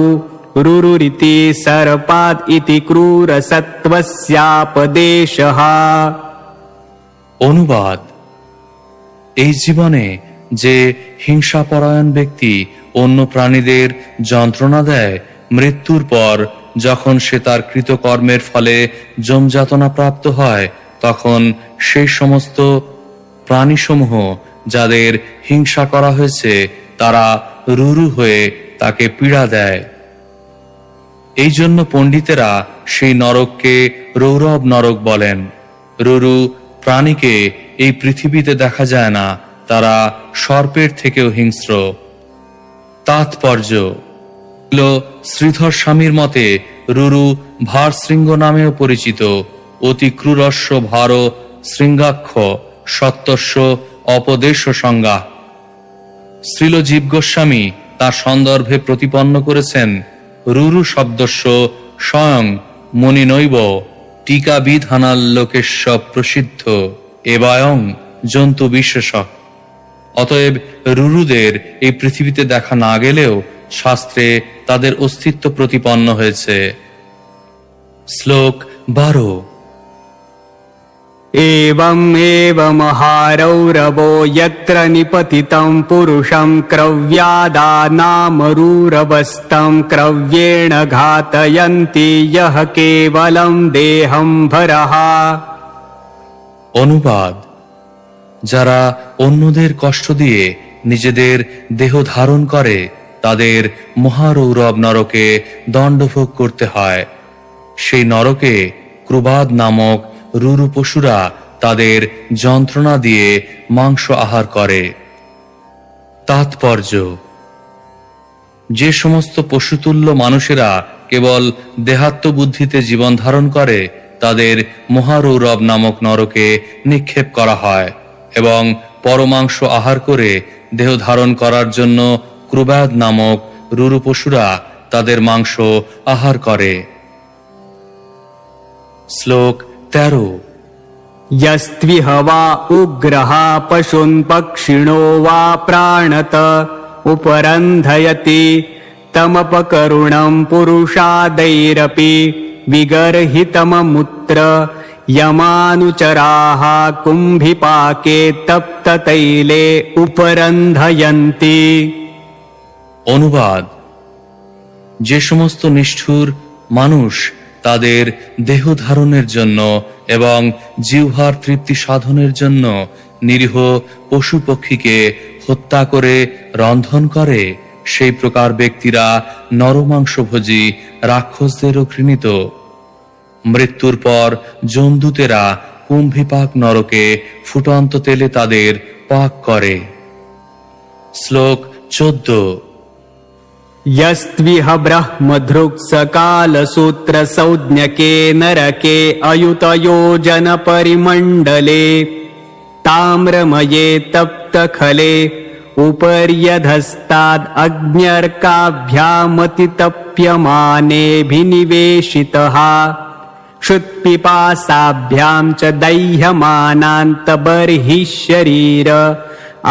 रुरुरिति सर्पाद् इति क्रूरसत्त्वस्यापदेशः। অনুবাদ: এই জীবনে যে হিংসাপরায়ণ ব্যক্তি অন্য প্রাণীদের যন্ত্রণা দেয়, মৃত্যুর পর যখন সে তার কৃতকর্মের ফলে যমযাতনা প্রাপ্ত হয়, তখন সেই সমস্ত প্রাণীসমূহ যাদের হিংসা করা হয়েছে তারা রুরু হয়ে তাকে পীড়া দেয়। এই জন্য পণ্ডিতেরা সেই নরককে রৌরব নরক বলেন। রুরু প্রাণীকে এই পৃথিবীতে দেখা যায় না, তারা সর্পের থেকেও হিংস্র। তাৎপর্য: শ্রীধর স্বামীর মতে রুরু ভারশৃঙ্গ নামেও পরিচিত। অতি ক্রূরস্য ভার শৃঙ্গাক্ষ সত্যস্য অপদেশ সংজ্ঞা। শ্রীল জীব গোস্বামী তার সন্দর্ভে প্রতিপন্ন করেছেন, রুরু শব্দস্য স্বয়ং মুনিনৈব টিকাবিধানাল্লোকেশ্ব প্রসিদ্ধ এবায়ং জন্তু বিশেষ। অতএব রুরুদের এই পৃথিবীতে দেখা না গেলেও শাস্ত্রে তাদের অস্তিত্ব প্রতিপন্ন হয়েছে। শ্লোক 12। एवमेव महारौरवो यत्र निपतितं पुरुषं क्रव्यादानामरूरवस्तं क्रव्येण घातयन्ति यः केवलं देहं भरः। অনুবাদ: যারা অন্যদের কষ্ট দিয়ে নিজেদের দেহ ধারণ করে, তাদের মহারৌরব নরকে দণ্ডভোগ করতে হয়। সেই নরকে ক্রুবাদ নামক রুরু পশুরা তাদের যন্ত্রণা দিয়ে মাংস আহার করে। তাৎপর্য: যে সমস্ত পশুতুল্য মানুষেরা কেবল দেহাত্মবুদ্ধিতে জীবন ধারণ করে, তাদের মহারৌরব নামক নরকে নিক্ষেপ করা হয় এবং পরমাংস আহার করে দেহ ধারণ করার জন্য ক্রুবাদ নামক রুরু পশুরা তাদের মাংস আহার করে। শ্লোক 13। यस्त्विह वा उग्रः पशून् पक्षिणो वा प्राणत उपरन्धयति तमपकरुणं पुरुषादैरपि विगर्हितममुत्र यमानुचराः कुम्भिपाके तप्ततैले उपरन्धयन्ति। অনুবাদ: যে সমস্ত নিষ্ঠুর মানুষ তাদের দেহ ধারণের জন্য এবং জিহ্বার তৃপ্তি সাধনের জন্য নিরীহ পশু পক্ষীকে হত্যা করে রন্ধন করে, সেই প্রকার ব্যক্তিরা নরমাংসভোজী রাক্ষসদেরও ঘৃণিত। মৃত্যুর পর জমদূতেরা কুম্ভিপাক নরকে ফুটন্ত তেলে তাদের পাক করে। শ্লোক 14। यस्त्विह ब्रह्मधृक्सकालसूत्रसंज्ञके नरके अयुतयोजनपरिमण्डले ताम्रमये तप्तखले उपर्यधस्ताद् अग्न्यर्काभ्यामतितप्यमानेऽभिनिवेशितः क्षुत्पिपासाभ्यां च दह्यमानान्तबर्हिः शरीर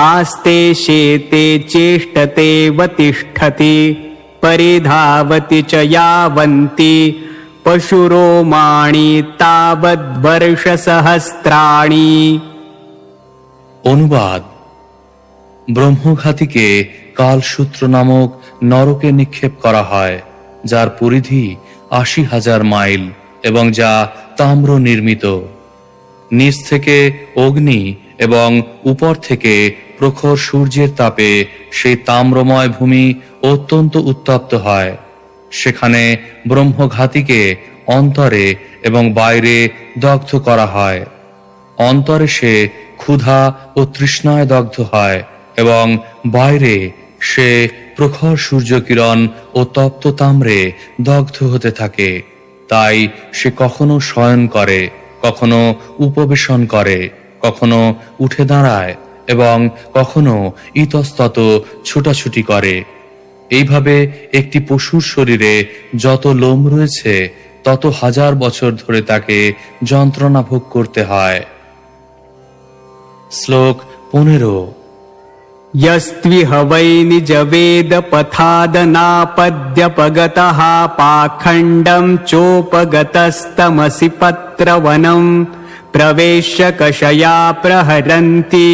आस्ते शेते चेष्टतेव तिष्ठति परिधावति च यावन्ति पशुरोमाणि तावद्वर्षसहस्राणि। অনুবাদ: ব্রহ্মঘাতীকে কালসূত্র নামক নরকে নিক্ষেপ করা হয়, যার পরিধি ৮০,০০০ মাইল এবং যা তাম্র নির্মিত। নিচ থেকে অগ্নি এবং উপর থেকে প্রখর সূর্যের তাপে সেই তাম্রময় ভূমি অত্যন্ত উত্তপ্ত হয়। সেখানে ব্রহ্মঘাতীকে অন্তরে এবং বাইরে দগ্ধ করা হয়। অন্তরে সে ক্ষুধা ও তৃষ্ণায় দগ্ধ হয় এবং বাইরে সে প্রখর সূর্যকিরণ ও তপ্ত তাম্রে দগ্ধ হতে থাকে। তাই সে কখনো শয়ন করে, কখনো উপবেশন করে, কখনো উঠে দাঁড়ায় এবং কখনো ইতস্তত ছুটাছুটি করে। এইভাবে একটি পশুর শরীরে যত লোম রয়েছে তত ১০০০ বছর ধরে তাকে যন্ত্রণা ভোগ করতে হয়। শ্লোক ১৫। यस्त्विह वै निजवेदपथादनापद्यपगतः पाखण्डं चोपगतस्तमसि पत्रवनं प्रवेश्य कषया प्रहरन्ति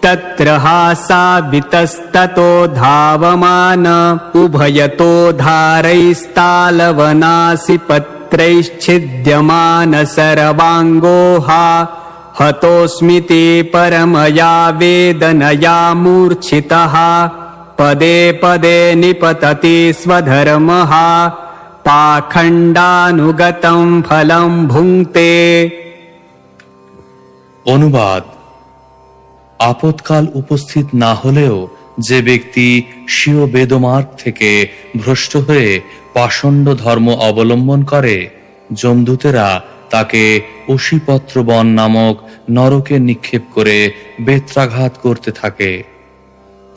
तत्र हासावितस्ततो धावमान उभयतो धारैस्तालवनासि पत्रैश्छिद्यमान सर्वाङ्गोहा हतोऽस्मि ते परमया वेदनया मूर्छितः पदे पदे निपतति स्वधर्मः पाखण्डानुगतं फलं भुङ्क्ते। অনুবাদ: আপৎকাল উপস্থিত না হলেও যে ব্যক্তি স্বীয় বেদমার্গ থেকে ভ্রষ্ট হয়ে পাষণ্ড ধর্ম অবলম্বন করে, যমদূতেরা তাকে অসিপত্র বন নামক নরকে নিক্ষেপ করে বেত্রাঘাত করতে থাকে।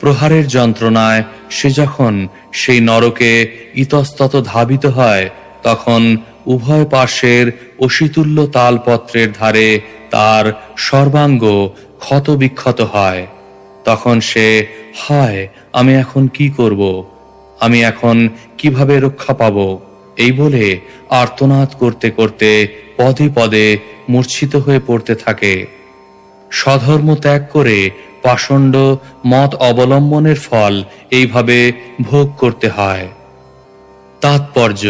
প্রহারের যন্ত্রণায় সে যখন সেই নরকে ইতস্তত ধাবিত হয়, তখন উভয় পার্শ্বের অসিতুল্য তালপত্রের ধারে তার সর্বাঙ্গ ক্ষত বিক্ষত হয়। তখন সে, হায়, আমি এখন কি করব? আমি এখন কিভাবে রক্ষা পাব? এই বলে আর্তনাদ করতে করতে পদে পদে মূর্ছিত হয়ে পড়তে থাকে। স্বধর্ম ত্যাগ করে পাষণ্ড মত অবলম্বনের ফল এইভাবে ভোগ করতে হয়। তাৎপর্য: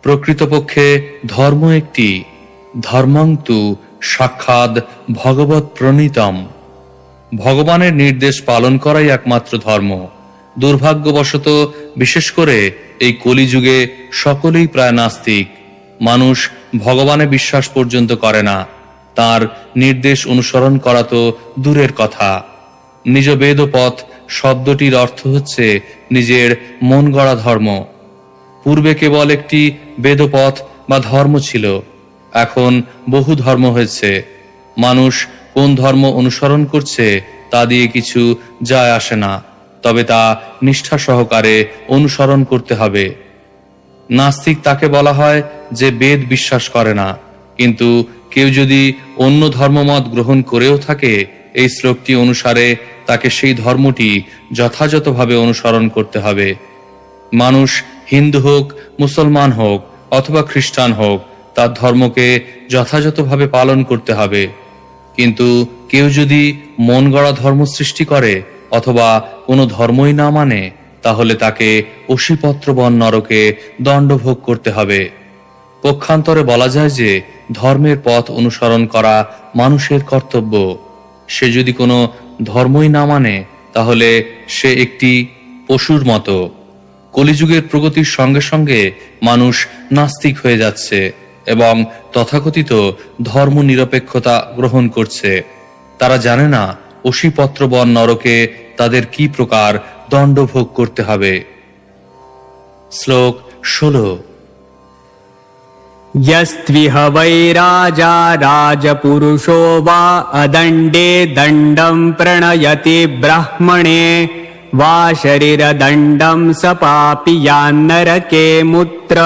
প্রকৃতপক্ষে ধর্ম একটি, ধর্মং তু সাক্ষাৎ ভগবৎ প্রণীতম। ভগবানের নির্দেশ পালন করাই একমাত্র ধর্ম। দুর্ভাগ্যবশত বিশেষ করে এই কলিযুগে সকলেই প্রায় নাস্তিক। মানুষ ভগবানে বিশ্বাস পর্যন্ত করে না, তার নির্দেশ অনুসরণ করা তো দূরের কথা। নিজ বেদপথ শব্দটির অর্থ হচ্ছে নিজের মন গড়া ধর্ম। পূর্বে কেবল একটি বেদপথ বা ধর্ম ছিল, এখন বহু ধর্ম হয়েছে। মানুষ কোন ধর্ম অনুসরণ করছে তা দিয়ে কিছু যায় আসে না, তবে তা নিষ্ঠা সহকারে অনুসরণ করতে হবে। নাস্তিক তাকে বলা হয় যে বেদ বিশ্বাস করে না। কিন্তু কেউ যদি অন্য ধর্মমত গ্রহণ করেও থাকে, এই শ্লোকটি অনুসারে তাকে সেই ধর্মটি যথাযথভাবে অনুসরণ করতে হবে। মানুষ হিন্দু হোক, মুসলমান হোক অথবা খ্রিস্টান হোক, তার ধর্মকে যথাযথভাবে পালন করতে হবে। কিন্তু কেউ যদি মন গড়া ধর্ম সৃষ্টি করে অথবা কোনো ধর্মই না মানে, তাহলে তাকে অসিপত্রবন নরকে দণ্ডভোগ করতে হবে। পক্ষান্তরে বলা যায় যে ধর্মের পথ অনুসরণ করা মানুষের কর্তব্য। সে যদি কোনো ধর্মই না মানে, তাহলে সে একটি পশুর মতো। কলিযুগের প্রগতির সঙ্গে সঙ্গে মানুষ নাস্তিক হয়ে যাচ্ছে এবং তথাকথিত ধর্ম নিরপেক্ষতা গ্রহণ করছে। তারা জানে না অসিপত্রবন নরকে তাদের কি প্রকার দণ্ড ভোগ করতে হবে। শ্লোক 16। यस्त्विह वै राजा राजपुरुषो वा अदण्डे दण्डं प्रणयति ब्राह्मणे वा शरीरदण्डं स पापि यान्नरके मुत्र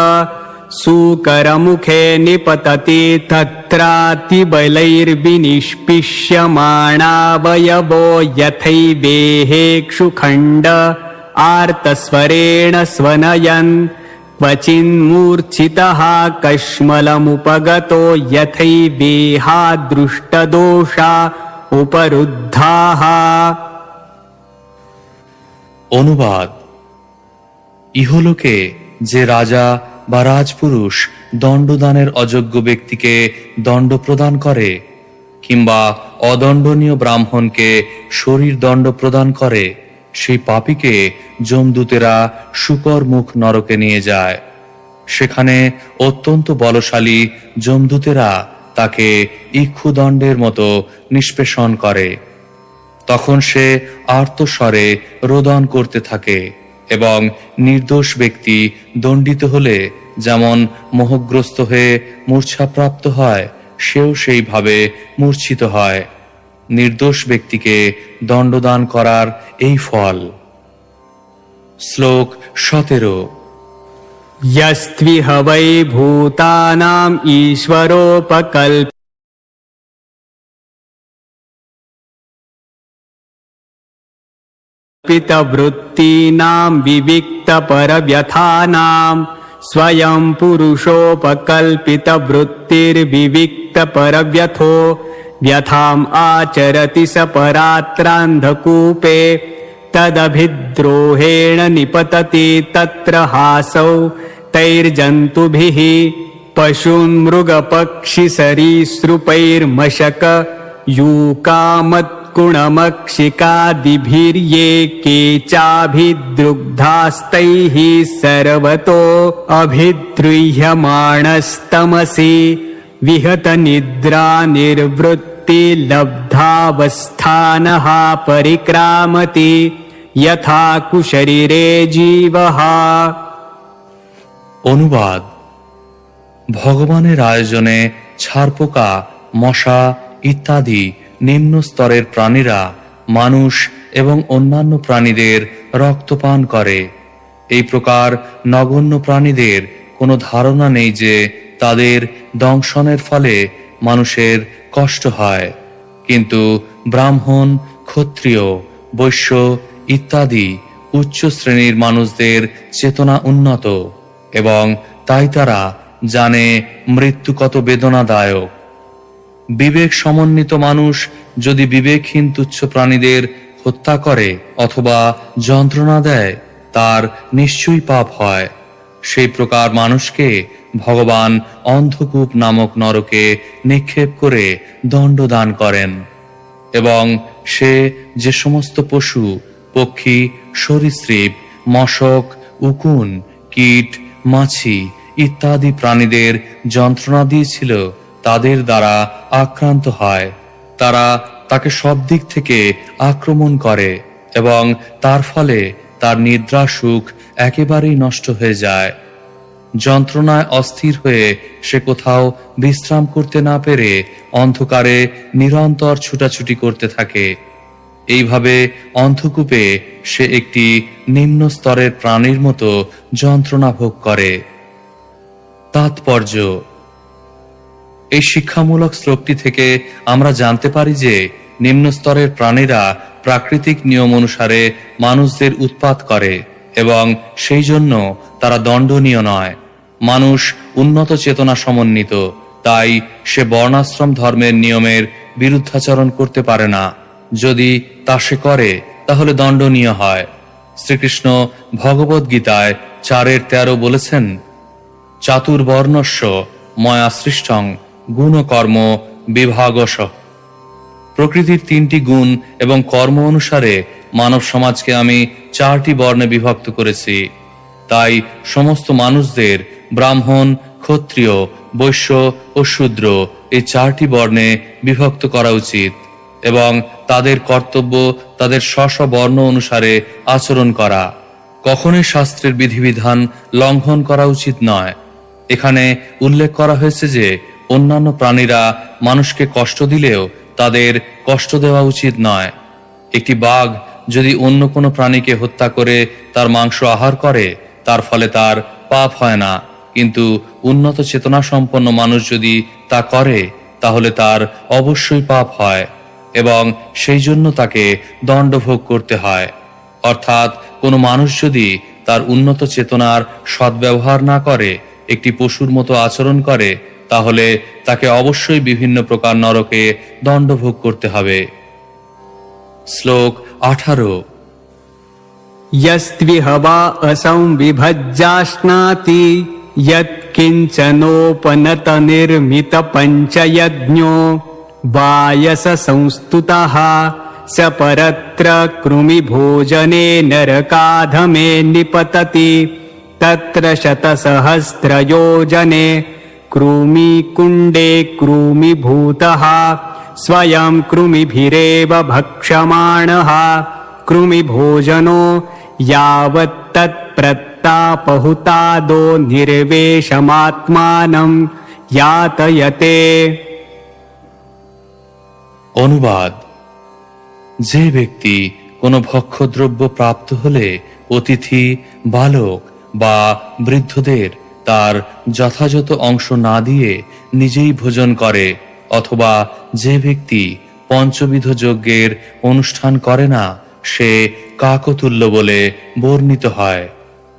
सूकरमुखे निपतति तत्रातिबलैर्विनिष्पिष्यमाणावयवो यथैवेहेक्षुखण्ड आर्तस्वरेण स्वनयन् क्वचिन्मूर्छितः कश्मलमुपगतो यथैवेहादृष्टदोषा उपरुद्धाः। অনুবাদ: ইহলোকে যে রাজা বা রাজপুরুষ দণ্ডদানের অযোগ্য ব্যক্তিকে দণ্ড প্রদান করে কিংবা অদণ্ডনীয় ব্রাহ্মণকে শরীর দণ্ড প্রদান করে, সেই পাপীকে যমদূতেরা শূকর মুখ নরকে নিয়ে যায়। সেখানে অত্যন্ত বলশালী যমদূতেরা তাকে ইক্ষুদণ্ডের মতো নিষ্পেষণ করে। তখন সে আর্তস্বরে রোদন করতে থাকে এবং নির্দোষ ব্যক্তি দণ্ডিত হলে যেমন মোহগ্রস্ত হয়ে মূর্ছাপ্রাপ্ত হয়, সেও সেইভাবে মূর্ছিত হয়। নির্দোষ ব্যক্তিকে দণ্ডদান করার এই ফল। শ্লোক 17। यस्त्विह वै भूतानाम् ईश्वरोपकल्पितवृत्तीनां विविक्तपरव्यथानां स्वयं पुरुषोपकल्पितवृत्तिर्विविक्तपरव्यथो व्यथाम् आचरति स परात्रान्धकूपे तदभिद्रोहेण निपतति तत्र हासौ तैर्जन्तुभिः पशून्मृगपक्षिसरीसृपैर्मशक यूकामत्कुणमक्षिकादिभिर्ये केचाभिद्रुग्धास्तैः सर्वतो अभिद्रुह्यमाणस्तमसि विहतनिद्रा निर्वृत्तिलब्धावस्थानः परिक्रामति यथा कुशरीरे जीवः। অনুবাদ: ভগবানের আয়োজনে ছারপোকা, মশা ইত্যাদি নিম্ন স্তরের প্রাণীরা মানুষ এবং অন্যান্য প্রাণীদের রক্তপান করে। এই প্রকার নগণ্য প্রাণীদের কোনো ধারণা নেই যে তাদের দংশনের ফলে মানুষের কষ্ট হয়, কিন্তু ব্রাহ্মণ, ক্ষত্রিয়, বৈশ্য ইত্যাদি উচ্চ শ্রেণীর মানুষদের চেতনা উন্নত এবং তাই তারা জানে মৃত্যু কত বেদনাদায়ক। বিবেক সমন্বিত মানুষ যদি বিবেকহীন তুচ্ছ প্রাণীদের হত্যা করে অথবা যন্ত্রণা দেয়, তার নিশ্চয়ই পাপ হয়। সেই প্রকার মানুষকে ভগবান অন্ধকূপ নামক নরকে নিক্ষেপ করে দণ্ডদান করেন এবং সে যে সমস্ত পশু, পক্ষী, সরীসৃপ, মশক, উকুন, কীট, মাছি ইত্যাদি প্রাণীদের যন্ত্রণা দিয়েছিল, তাদের দ্বারা আক্রান্ত হয়। তারা তাকে সব দিক থেকে আক্রমণ করে এবং তার ফলে তার নিদ্রা সুখ একেবারেই নষ্ট হয়ে যায়। যন্ত্রণায় অস্থির হয়ে সে কোথাও বিশ্রাম করতে না পেরে অন্ধকারে নিরন্তর ছুটাছুটি করতে থাকে। এইভাবে অন্ধকূপে সে একটি নিম্ন স্তরের প্রাণীর মতো যন্ত্রণা ভোগ করে। তাৎপর্য: এই শিক্ষামূলক শ্লোকটি থেকে আমরা জানতে পারি যে নিম্ন স্তরের প্রাণীরা প্রাকৃতিক নিয়ম অনুসারে মানুষদের উৎপাত করে এবং সেই জন্য তারা দণ্ডনীয় নয়। মানুষ উন্নত চেতনা সমন্বিত, তাই সে বর্ণাশ্রম ধর্মের নিয়মের বিরুদ্ধাচরণ করতে পারে না। যদি তা সে করে তাহলে দণ্ডনীয় হয়। শ্রীকৃষ্ণ ভগবদ্ গীতায় 4:13 বলেছেন, চাতুর্বর্ণস্য ময়া সৃষ্টং গুণকর্ম বিভাগশ। প্রকৃতির 3টি গুণ এবং কর্ম অনুসারে মানব সমাজকে আমি 4টি বর্ণে বিভক্ত করেছি। তাই সমস্ত মানুষদের ব্রাহ্মণ, ক্ষত্রিয়, বৈশ্য ও শূদ্র এই 4টি বর্ণে বিভক্ত করা উচিত এবং তাদের কর্তব্য তাদের স্ব বর্ণ অনুসারে আচরণ করা। কখনোই শাস্ত্রের বিধিবিধান লঙ্ঘন করা উচিত নয়। এখানে উল্লেখ করা হয়েছে যে অন্যান্য প্রাণীরা মানুষকে কষ্ট দিলেও তাদের কষ্ট দেওয়া উচিত নয়। একটি বাঘ যদি অন্য কোনো প্রাণীকে হত্যা করে তার মাংস আহার করে, তার ফলে তার পাপ হয় না, কিন্তু উন্নত চেতনা সম্পন্ন মানুষ যদি তা করে তাহলে তার অবশ্যই পাপ হয় এবং সেই জন্য তাকে দণ্ড ভোগ করতে হয়। অর্থাৎ কোনো মানুষ যদি তার উন্নত চেতনার সদ্ব্যবহার না করে, একটি পশুর মতো আচরণ করে, তাহলে তাকে অবশ্যই বিভিন্ন প্রকার নরকে দণ্ড ভোগ করতে হবে। শ্লোক 18। यस्त्विहवा असंविभज्याश्नाति यत्किञ्चनोपनतनिर्मितपञ्चयज्ञो वायससंस्तुतः स परत्र कृमिभोजने नरकाधमे निपतति तत्र शतसहस्रयोजने कृमिकुण्डे कृमिभूतः स्वयं कृमिभिरेव भक्षमाणः कृमिभोजनो यावत्तत्प्रत्तापहुतादो निर्वेशमात्मानं यातयते। অনুবাদ: যে ব্যক্তি কোনো ভক্ষদ্রব্য প্রাপ্ত হলে অতিথি, বালক বা বৃদ্ধদের তার যথাযথ অংশ না দিয়ে নিজেই ভোজন করে, অথবা যে ব্যক্তি পঞ্চবিধ যজ্ঞের অনুষ্ঠান করে না, সে কাকতুল্য বলে বর্ণিত হয়।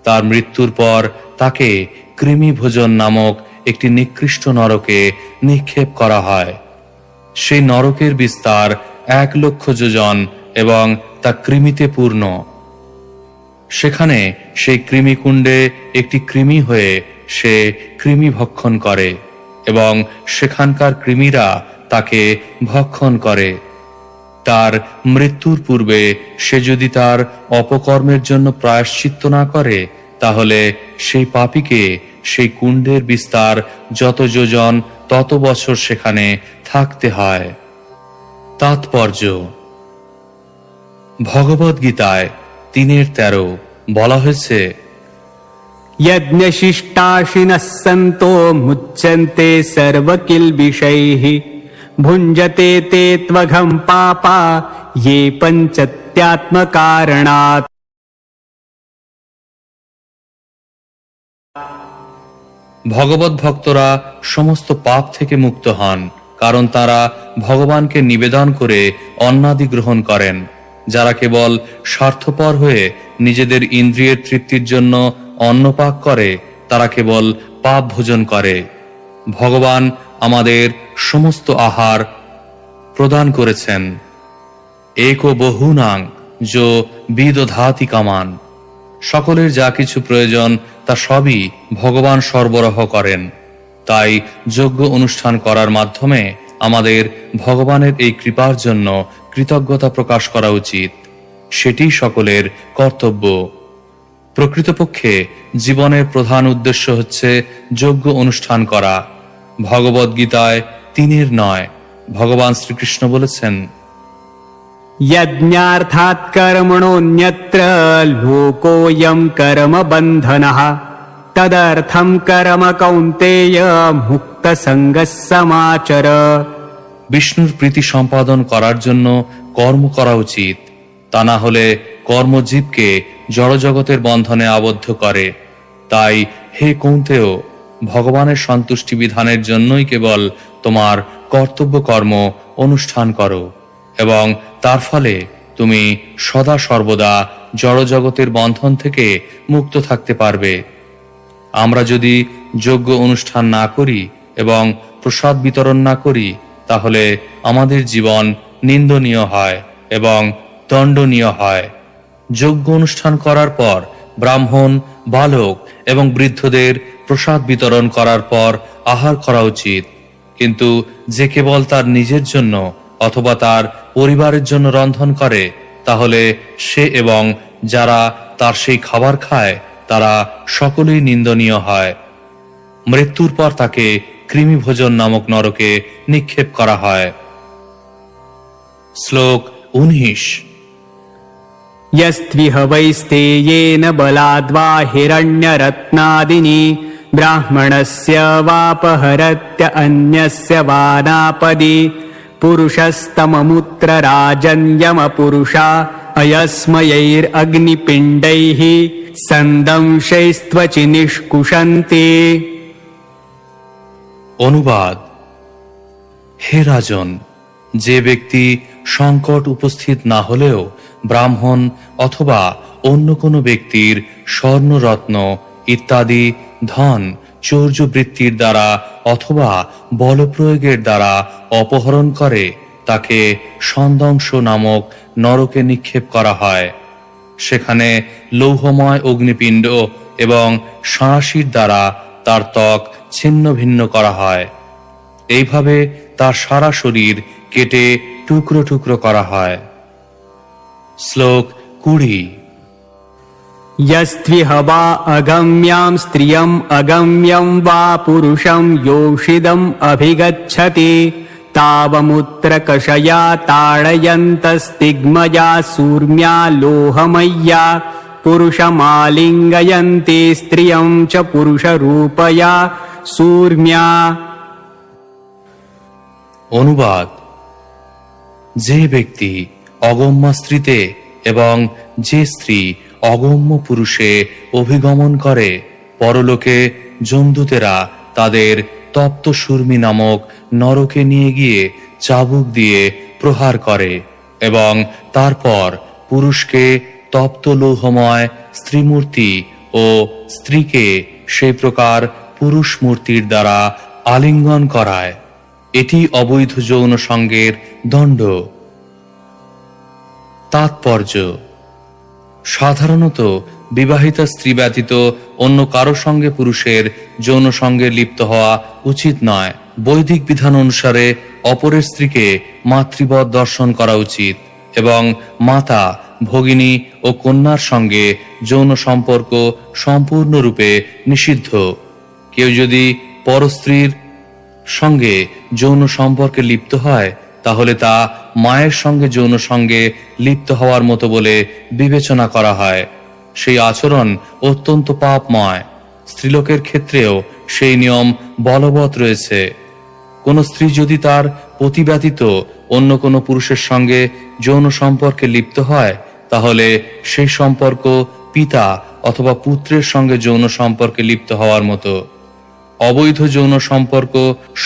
তার মৃত্যুর পর তাকে কৃমি ভোজন নামক একটি নিকৃষ্ট নরকে নিক্ষেপ করা হয়। সেই নরকের বিস্তার 1,00,000 যোজন এবং তা কৃমিতে পূর্ণ। সেখানে সেই কৃমিকুণ্ডে একটি কৃমি হয়ে সে কৃমি ভক্ষণ করে এবং সেখানকার কৃমিরা তাকে ভক্ষণ করে। তার মৃত্যুর পূর্বে সে যদি তার অপকর্মের জন্য প্রায়শ্চিত্ত না করে, তাহলে সেই পাপীকে সেই কুণ্ডের বিস্তার যত যোজন তত বছর সেখানে থাকতে হয়। তাৎপর্য: ভগবদ্গীতায় 3:13 বলা হয়েছে, यज्ञशिष्टाशिनः सन्तो मुच्यन्ते सर्वकिल्बिषैः भुञ्जते ते त्वघं पापा ये पञ्चत्यात्मकारणात्। ভগবত ভক্তরা সমস্ত পাপ থেকে মুক্ত হন, কারণ তারা ভগবানকে নিবেদন করে অন্নাদি গ্রহণ করেন। যারা কেবল স্বার্থপর হয়ে নিজেদের ইন্দ্রিয়ের তৃপ্তির জন্য অন্নপাক করে, তারা কেবল পাপ ভোজন করে। ভগবান আমাদের সমস্ত আহার প্রদান করেছেন। একো বহুনাং যো বিদধাতি কামান। সকলের যা কিছু প্রয়োজন তা সবই ভগবান সরবরাহ করেন। তাই যজ্ঞ অনুষ্ঠান করার মাধ্যমে আমাদের ভগবানের এই কৃপার জন্য কৃতজ্ঞতা প্রকাশ করা উচিত। সেটি সকলের কর্তব্য। প্রকৃতপক্ষে জীবনের প্রধান উদ্দেশ্য হচ্ছে যজ্ঞ অনুষ্ঠান করা। ভগবদ্গীতায় 3:9 ভগবান শ্রীকৃষ্ণ বলেছেন, यज्ञार्थात् कर्मणोऽन्यत्र लोकोऽयं कर्म बन्धनः तदर्थं कर्म कौन्तेय मुक्तसङ्गः समाचर। বিষ্ণুর প্রীতি সম্পাদন করার জন্য কর্ম করা উচিত, তা না হলে কর্মজীবকে জড়জগতের বন্ধনে আবদ্ধ করে। তাই হে কৌন্তেয়, ভগবানের সন্তুষ্টি বিধানের জন্যই কেবল তোমার কর্তব্য কর্ম অনুষ্ঠান করো এবং তার ফলে তুমি সদা সর্বদা জড়জগতের বন্ধন থেকে মুক্ত থাকতে পারবে। আমরা যদি যজ্ঞ অনুষ্ঠান না করি এবং প্রসাদ বিতরণ না করি, তাহলে আমাদের জীবন নিন্দনীয় হয় এবং দণ্ডনীয় হয়। যজ্ঞ অনুষ্ঠান করার পর ব্রাহ্মণ, বালক এবং বৃদ্ধদের প্রসাদ বিতরণ করার পর আহার করা উচিত। কিন্তু যে কেবল তার নিজের জন্য অথবা তার পরিবারের জন্য রন্ধন করে, তাহলে সে এবং যারা তার সেই খাবার খায় তারা সকলেই নিন্দনীয় হয়। মৃত্যুর পর তাকে কৃমি ভোজন নামক নরকে নিক্ষেপ করা হয়। শ্লোক 19। यस्त्विह वैस्तेयेन बलाद्वा हिरण्यरत्नादिनी ब्राह्मणस्य वापहरत्य अन्यस्य वानापदि पुरुषस्तममुत्र राजन्यमपुरुषा अयस्मयैरग्निपिण्डैः सन्दंशैस्त्वचि निष्कुशन्ति। অনুবাদ: হে রাজন, যে ব্যক্তি সংকট উপস্থিত না হলেও ব্রাহ্মণ অথবা অন্য কোনো ব্যক্তির স্বর্ণরত্ন ইত্যাদি ধন চৌর্যবৃত্তির দ্বারা অথবা বলপ্রয়োগের দ্বারা অপহরণ করে, তাকে সন্দংশ নামক নরকে নিক্ষেপ করা হয়। সেখানে লৌহময় অগ্নিপিণ্ড এবং সাঁড়াশির দ্বারা তার ত্বক ছিন্ন ভিন্ন করা হয়। এইভাবে তার সারা শরীর কেটে টুকরো টুকরো করা হয়। শ্লোক 20। यस्त्विह वा अगम्यां स्त्रियम् अगम्यं वा पुरुषं योषिदम् अभिगच्छति तावमुत्रकषया ताडयन्तस्तिग्मया सूर्म्या लोहमय्या पुरुषमालिङ्गयन्ति स्त्रियं च पुरुषरूपया सूर्म्या। অনুবাদ: যে ব্যক্তি অগম্য স্ত্রীতে এবং যে স্ত্রী অগম্য পুরুষে অভিগমন করে, পরলোকে জমদূতেরা তাদের তপ্ত সুর্মি নামক নরকে নিয়ে গিয়ে চাবুক দিয়ে প্রহার করে এবং তারপর পুরুষকে তপ্ত লৌহময় স্ত্রীমূর্তি ও স্ত্রীকে সেই প্রকার পুরুষ মূর্তির দ্বারা আলিঙ্গন করায়। এটি অবৈধ যৌন সঙ্গের দণ্ড। তাৎপর্য: সাধারণত বিবাহিতা স্ত্রী ব্যতীত অন্য কারো সঙ্গে পুরুষের যৌন সঙ্গে লিপ্ত হওয়া উচিত নয়। বৈদিক বিধান অনুসারে অপরের স্ত্রীকে মাতৃবৎ দর্শন করা উচিত এবং মাতা, ভগিনী ও কন্যার সঙ্গে যৌন সম্পর্ক সম্পূর্ণরূপে নিষিদ্ধ। কেউ যদি পরস্ত্রীর সঙ্গে যৌন সম্পর্কে লিপ্ত হয়, তাহলে তা মায়ের সঙ্গে যৌন সঙ্গে লিপ্ত হওয়ার মতো বলে বিবেচনা করা হয়। সেই আচরণ অত্যন্ত পাপময়। স্ত্রীলোকের ক্ষেত্রেও সেই নিয়ম বলবৎ রয়েছে। কোন স্ত্রী যদি তার পতি ব্যতীত অন্য কোনো পুরুষের সঙ্গে যৌন সম্পর্কে লিপ্ত হয়, তাহলে সেই সম্পর্ক পিতা অথবা পুত্রের সঙ্গে যৌন সম্পর্কে লিপ্ত হওয়ার মতো। অবৈধ যৌন সম্পর্ক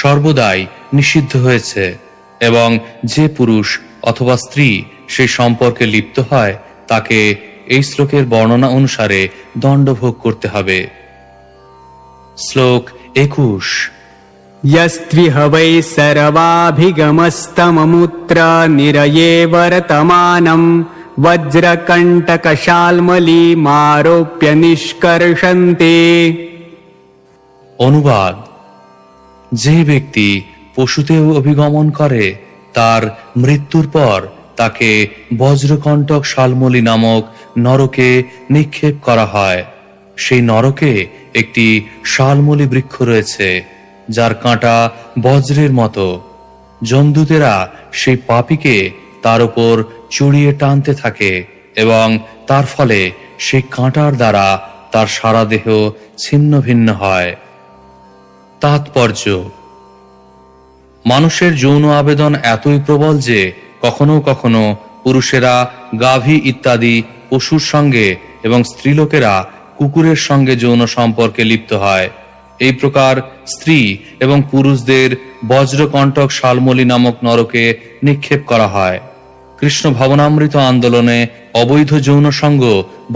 সর্বদাই নিষিদ্ধ হয়েছে এবং যে পুরুষ অথবা স্ত্রী সেই সম্পর্কে লিপ্ত হয়, তাকে এই শ্লোকের বর্ণনা অনুসারে দণ্ড ভোগ করতে হবে। শ্লোক 21। यस्त्विह वै सर्वाभिगमस्तममुत्र निरये वर्तमानं वज्रकण्टकशाल्मलीमारोप्य निष्कर्षन्ते। অনুবাদ: যে ব্যক্তি পশুতেও অভিগমন করে, তার মৃত্যুর পর তাকে বজ্রকণ্টক শালমলি নামক নরকে নিক্ষেপ করা হয়। সেই নরকে একটি শালমলি বৃক্ষ রয়েছে, যার কাঁটা বজ্রের মতো। যমদূতেরা সেই পাপীকে তার উপর চড়িয়ে টানতে থাকে এবং তার ফলে সেই কাঁটার দ্বারা তার সারা দেহ ছিন্ন ভিন্ন হয়। তাৎপর্য: মানুষের যৌন আবেদন এতই প্রবল যে কখনো কখনো পুরুষেরা গাভী ইত্যাদি পশুর সঙ্গে এবং স্ত্রীলোকেরা কুকুরের সঙ্গে যৌন সম্পর্কে লিপ্ত হয়। এই প্রকার স্ত্রী এবং পুরুষদের বজ্রকণ্টক শালমলি নামক নরকে নিক্ষেপ করা হয়। কৃষ্ণ ভাবনামৃত আন্দোলনে অবৈধ যৌন সঙ্গ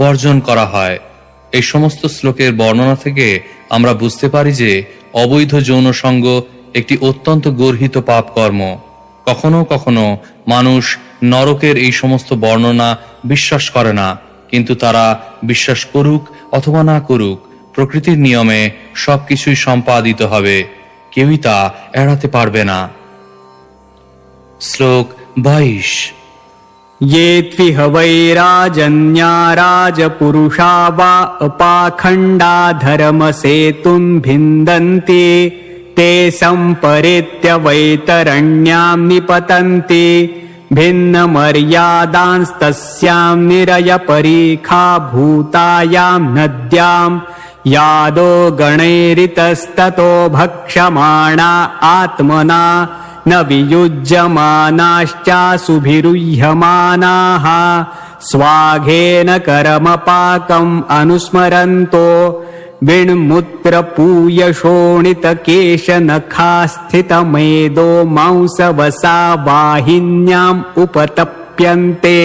বর্জন করা হয়। এই সমস্ত শ্লোকের বর্ণনা থেকে আমরা বুঝতে পারি যে অবৈধ যৌন সঙ্গ একটি অত্যন্ত গর্হিত পাপ কর্ম। কখনো কখনো মানুষ নরকের এই সমস্ত বর্ণনা বিশ্বাস করে না, কিন্তু তারা বিশ্বাস করুক অথবা না করুক, প্রকৃতির নিয়মে সবকিছুই সম্পাদিত হবে। কেউই তা এড়াতে পারবে না। শ্লোক 22। ये त्विह वै राजन्या राजपुरुषा वा अपाखण्डा धर्मसेतुं भिन्दन्ति ते सम्परेत्य वैतरण्यां निपतन्ति भिन्नमर्यादांस्तस्यां निरयपरीखा भूतायां नद्यां यादो गणैरितस्ततो भक्षमाणा आत्मना न वियुज्यमानाश्चासुभिरुह्यमानाः स्वाघेन कर्मपाकम् अनुस्मरन्तो विण्मुत्रपूयशोणितकेशनखास्थितमेदो मांसवसा वाहिन्याम् उपतप्यन्ते।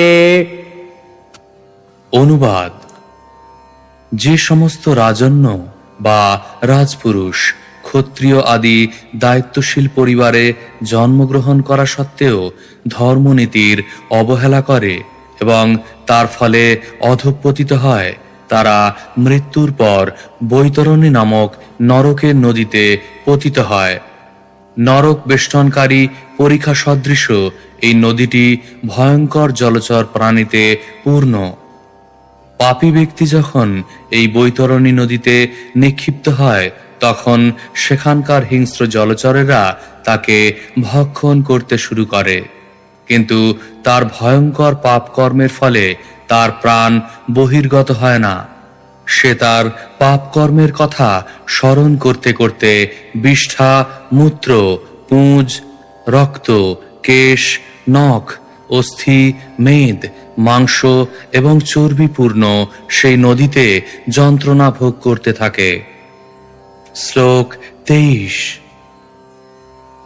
অনুবাদ: যে সমস্ত রাজন্য বা রাজপুরুষ ক্ষত্রিয় আদি দায়িত্বশীল পরিবারে জন্মগ্রহণ করা সত্ত্বেও ধর্মনীতির অবহেলা করে এবং তার ফলে অধঃপতিত হয়, তারা মৃত্যুর পর বৈতরণী নামক নরকের নদীতে পতিত হয়। নরক বেষ্টনকারী পরিখা সদৃশ এই নদীটি ভয়ঙ্কর জলচর প্রাণীতে পূর্ণ। পাপী ব্যক্তি যখন এই বৈতরণী নদীতে নিক্ষিপ্ত হয়, তখন সেখানকার হিংস্র জলচরেরা তাকে ভক্ষণ করতে শুরু করে, কিন্তু তার ভয়ঙ্কর পাপ কর্মের ফলে তার প্রাণ বহির্গত হয় না। সে তার পাপ কর্মের কথা স্মরণ করতে করতে বিষ্ঠা, মূত্র, পুঁজ, রক্ত, কেশ, নখ, অস্থি, মেদ, মাংস এবং চর্বিপূর্ণ সেই নদীতে যন্ত্রণা ভোগ করতে থাকে। শ্লোক 23।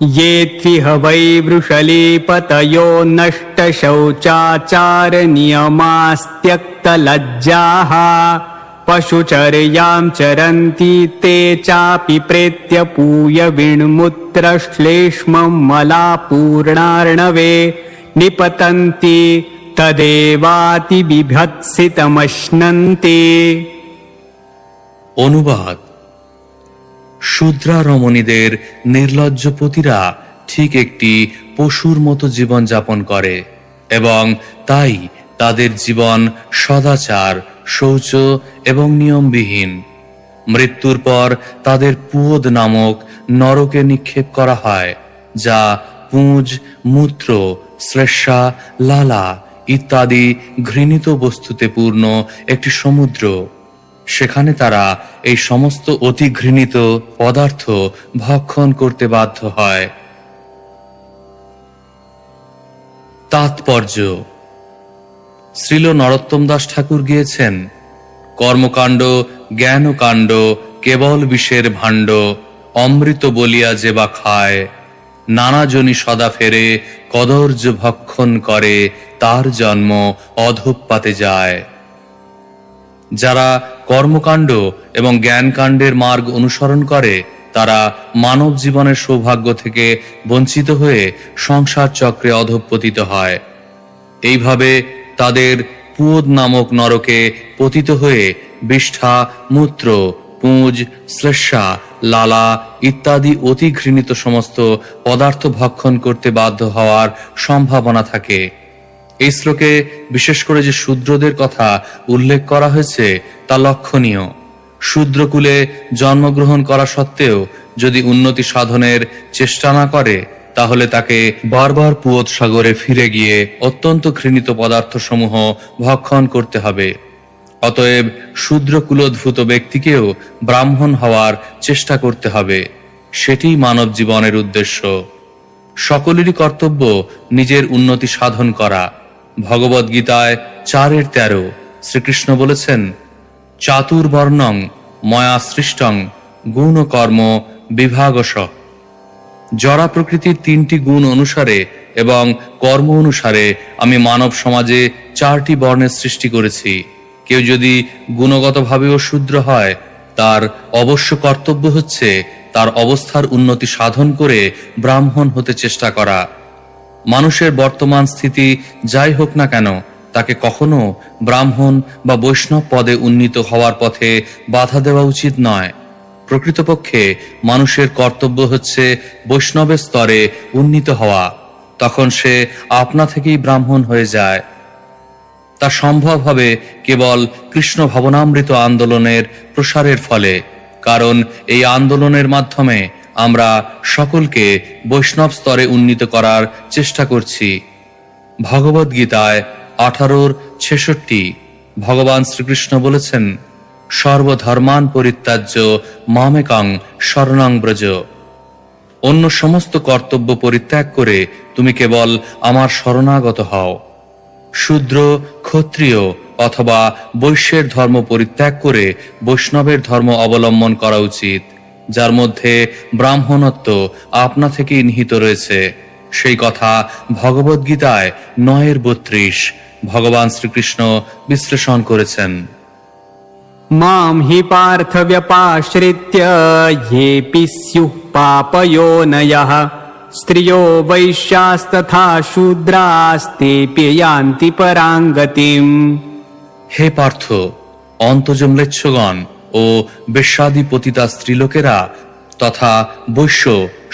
ये त्विह वै वृषलीपतयो नष्टशौचाचारनियमास्त्यक्तलज्जाः पशुचर्यां चरन्ति ते चापि प्रेत्य पूय विण्मुत्रश्लेष्मं मलापूर्णार्णवे निपतन्ति तदेवातिबिभत्सितमश्नन्ति। অনুবাদ: শূদ্রা রমণীদের নির্লজ্জপতিরা ঠিক একটি পশুর মতো জীবন যাপন করে এবং তাই তাদের জীবন সদাচার, শৌচ এবং নিয়মবিহীন। মৃত্যুর পর তাদের পুয়োদ নামক নরকে নিক্ষেপ করা হয়, যা পুঁজ, মূত্র, শ্লেষ্মা, লালা ইত্যাদি ঘৃণিত বস্তুতে পূর্ণ একটি সমুদ্র। সেখানে তারা এই সমস্ত অতি ঘৃণিত পদার্থ ভক্ষণ করতে বাধ্য হয়। তাৎপর্য: শ্রীল নরোত্তম দাস ঠাকুর গিয়েছেন, কর্মকাণ্ড জ্ঞানকাণ্ড কেবল বিষের ভাণ্ড, অমৃত বলিয়া যে বা খায়, নানাজনী সদা ফেরে কদর্য ভক্ষণ করে, তার জন্ম অধঃপাতে যায়। যারা কর্মকাণ্ড এবং জ্ঞানকাণ্ডের মার্গ অনুসরণ করে, তারা মানব জীবনের সৌভাগ্য থেকে বঞ্চিত হয়ে সংসার চক্রে অধঃপতিত হয়। এইভাবে তাদের পুয়োদ নামক নরকে পতিত হয়ে বিষ্ঠা, মূত্র, পুঁজ, শ্লেষ্মা, লালা ইত্যাদি অতি ঘৃণিত সমস্ত পদার্থ ভক্ষণ করতে বাধ্য হওয়ার সম্ভাবনা থাকে। এই শ্লোকে বিশেষ করে যে শূদ্রদের কথা উল্লেখ করা হয়েছে তা লক্ষণীয়। শূদ্রকুলে জন্মগ্রহণ করা সত্ত্বেও যদি উন্নতি সাধনের চেষ্টা না করে, তাহলে তাকে বারবার পুয়োদ সাগরে ফিরে গিয়ে অত্যন্ত ঘৃণিত পদার্থসমূহ ভক্ষণ করতে হবে। অতএব শূদ্রকুলোদ্ভূত ব্যক্তিকেও ব্রাহ্মণ হওয়ার চেষ্টা করতে হবে। সেটিই মানব জীবনের উদ্দেশ্য। সকলেরই কর্তব্য নিজের উন্নতি সাধন করা। ভগবদ গীতায় 4:13 শ্রীকৃষ্ণ বলেছেন, চাতুর্বর্ণং ময়া সৃষ্টং গুণ কর্ম বিভাগশ। জড়া প্রকৃতির 3টি গুণ অনুসারে এবং কর্ম অনুসারে আমি মানব সমাজে 4টি বর্ণের সৃষ্টি করেছি। কেউ যদি গুণগতভাবেও শূদ্র হয়, তার অবশ্য কর্তব্য হচ্ছে তার অবস্থার উন্নতি সাধন করে ব্রাহ্মণ হতে চেষ্টা করা। মানুষের বর্তমান স্থিতি যাই হোক না কেন, তাকে কখনো ব্রাহ্মণ বা বৈষ্ণব পদে উন্নীত হওয়ার পথে বাধা দেওয়া উচিত নয়। প্রকৃতপক্ষে মানুষের কর্তব্য হচ্ছে বৈষ্ণবের স্তরে উন্নীত হওয়া। তখন সে আপনা থেকেই ব্রাহ্মণ হয়ে যায়। তা সম্ভব হবে কেবল কৃষ্ণ ভবনামৃত আন্দোলনের প্রসারের ফলে, কারণ এই আন্দোলনের মাধ্যমে আমরা সকলকে বৈষ্ণব স্তরে উন্নীত করার চেষ্টা করছি। ভগবদ গীতায় 18:66 ভগবান শ্রীকৃষ্ণ বলেছেন, সর্বধর্মান পরিত্যাজ্য মামেকং শরণং ব্রজ। অন্য সমস্ত কর্তব্য পরিত্যাগ করে তুমি কেবল আমার শরণাগত হও। শূদ্র, ক্ষত্রিয় অথবা বৈশ্যের ধর্ম পরিত্যাগ করে বৈষ্ণবের ধর্ম অবলম্বন করা উচিত, যার মধ্যে ব্রাহ্মণত্ব আপনা থেকেই নিহিত রয়েছে। সেই কথা ভগবদ্গীতায় 9:32 ভগবান শ্রীকৃষ্ণ বিশ্লেষণ করেছেন। मां हि पार्थ व्यपाश्रित्य येऽपि स्युः पापयोनयः स्त्रियो वैश्यास्तथा शूद्रास्तेऽपि यान्ति परां गतिम्। হে পার্থ, অন্তজম্লেচ্ছগণ ও বেশ্যাদি পতিতা স্ত্রীলোকেরা তথা বৈশ্য,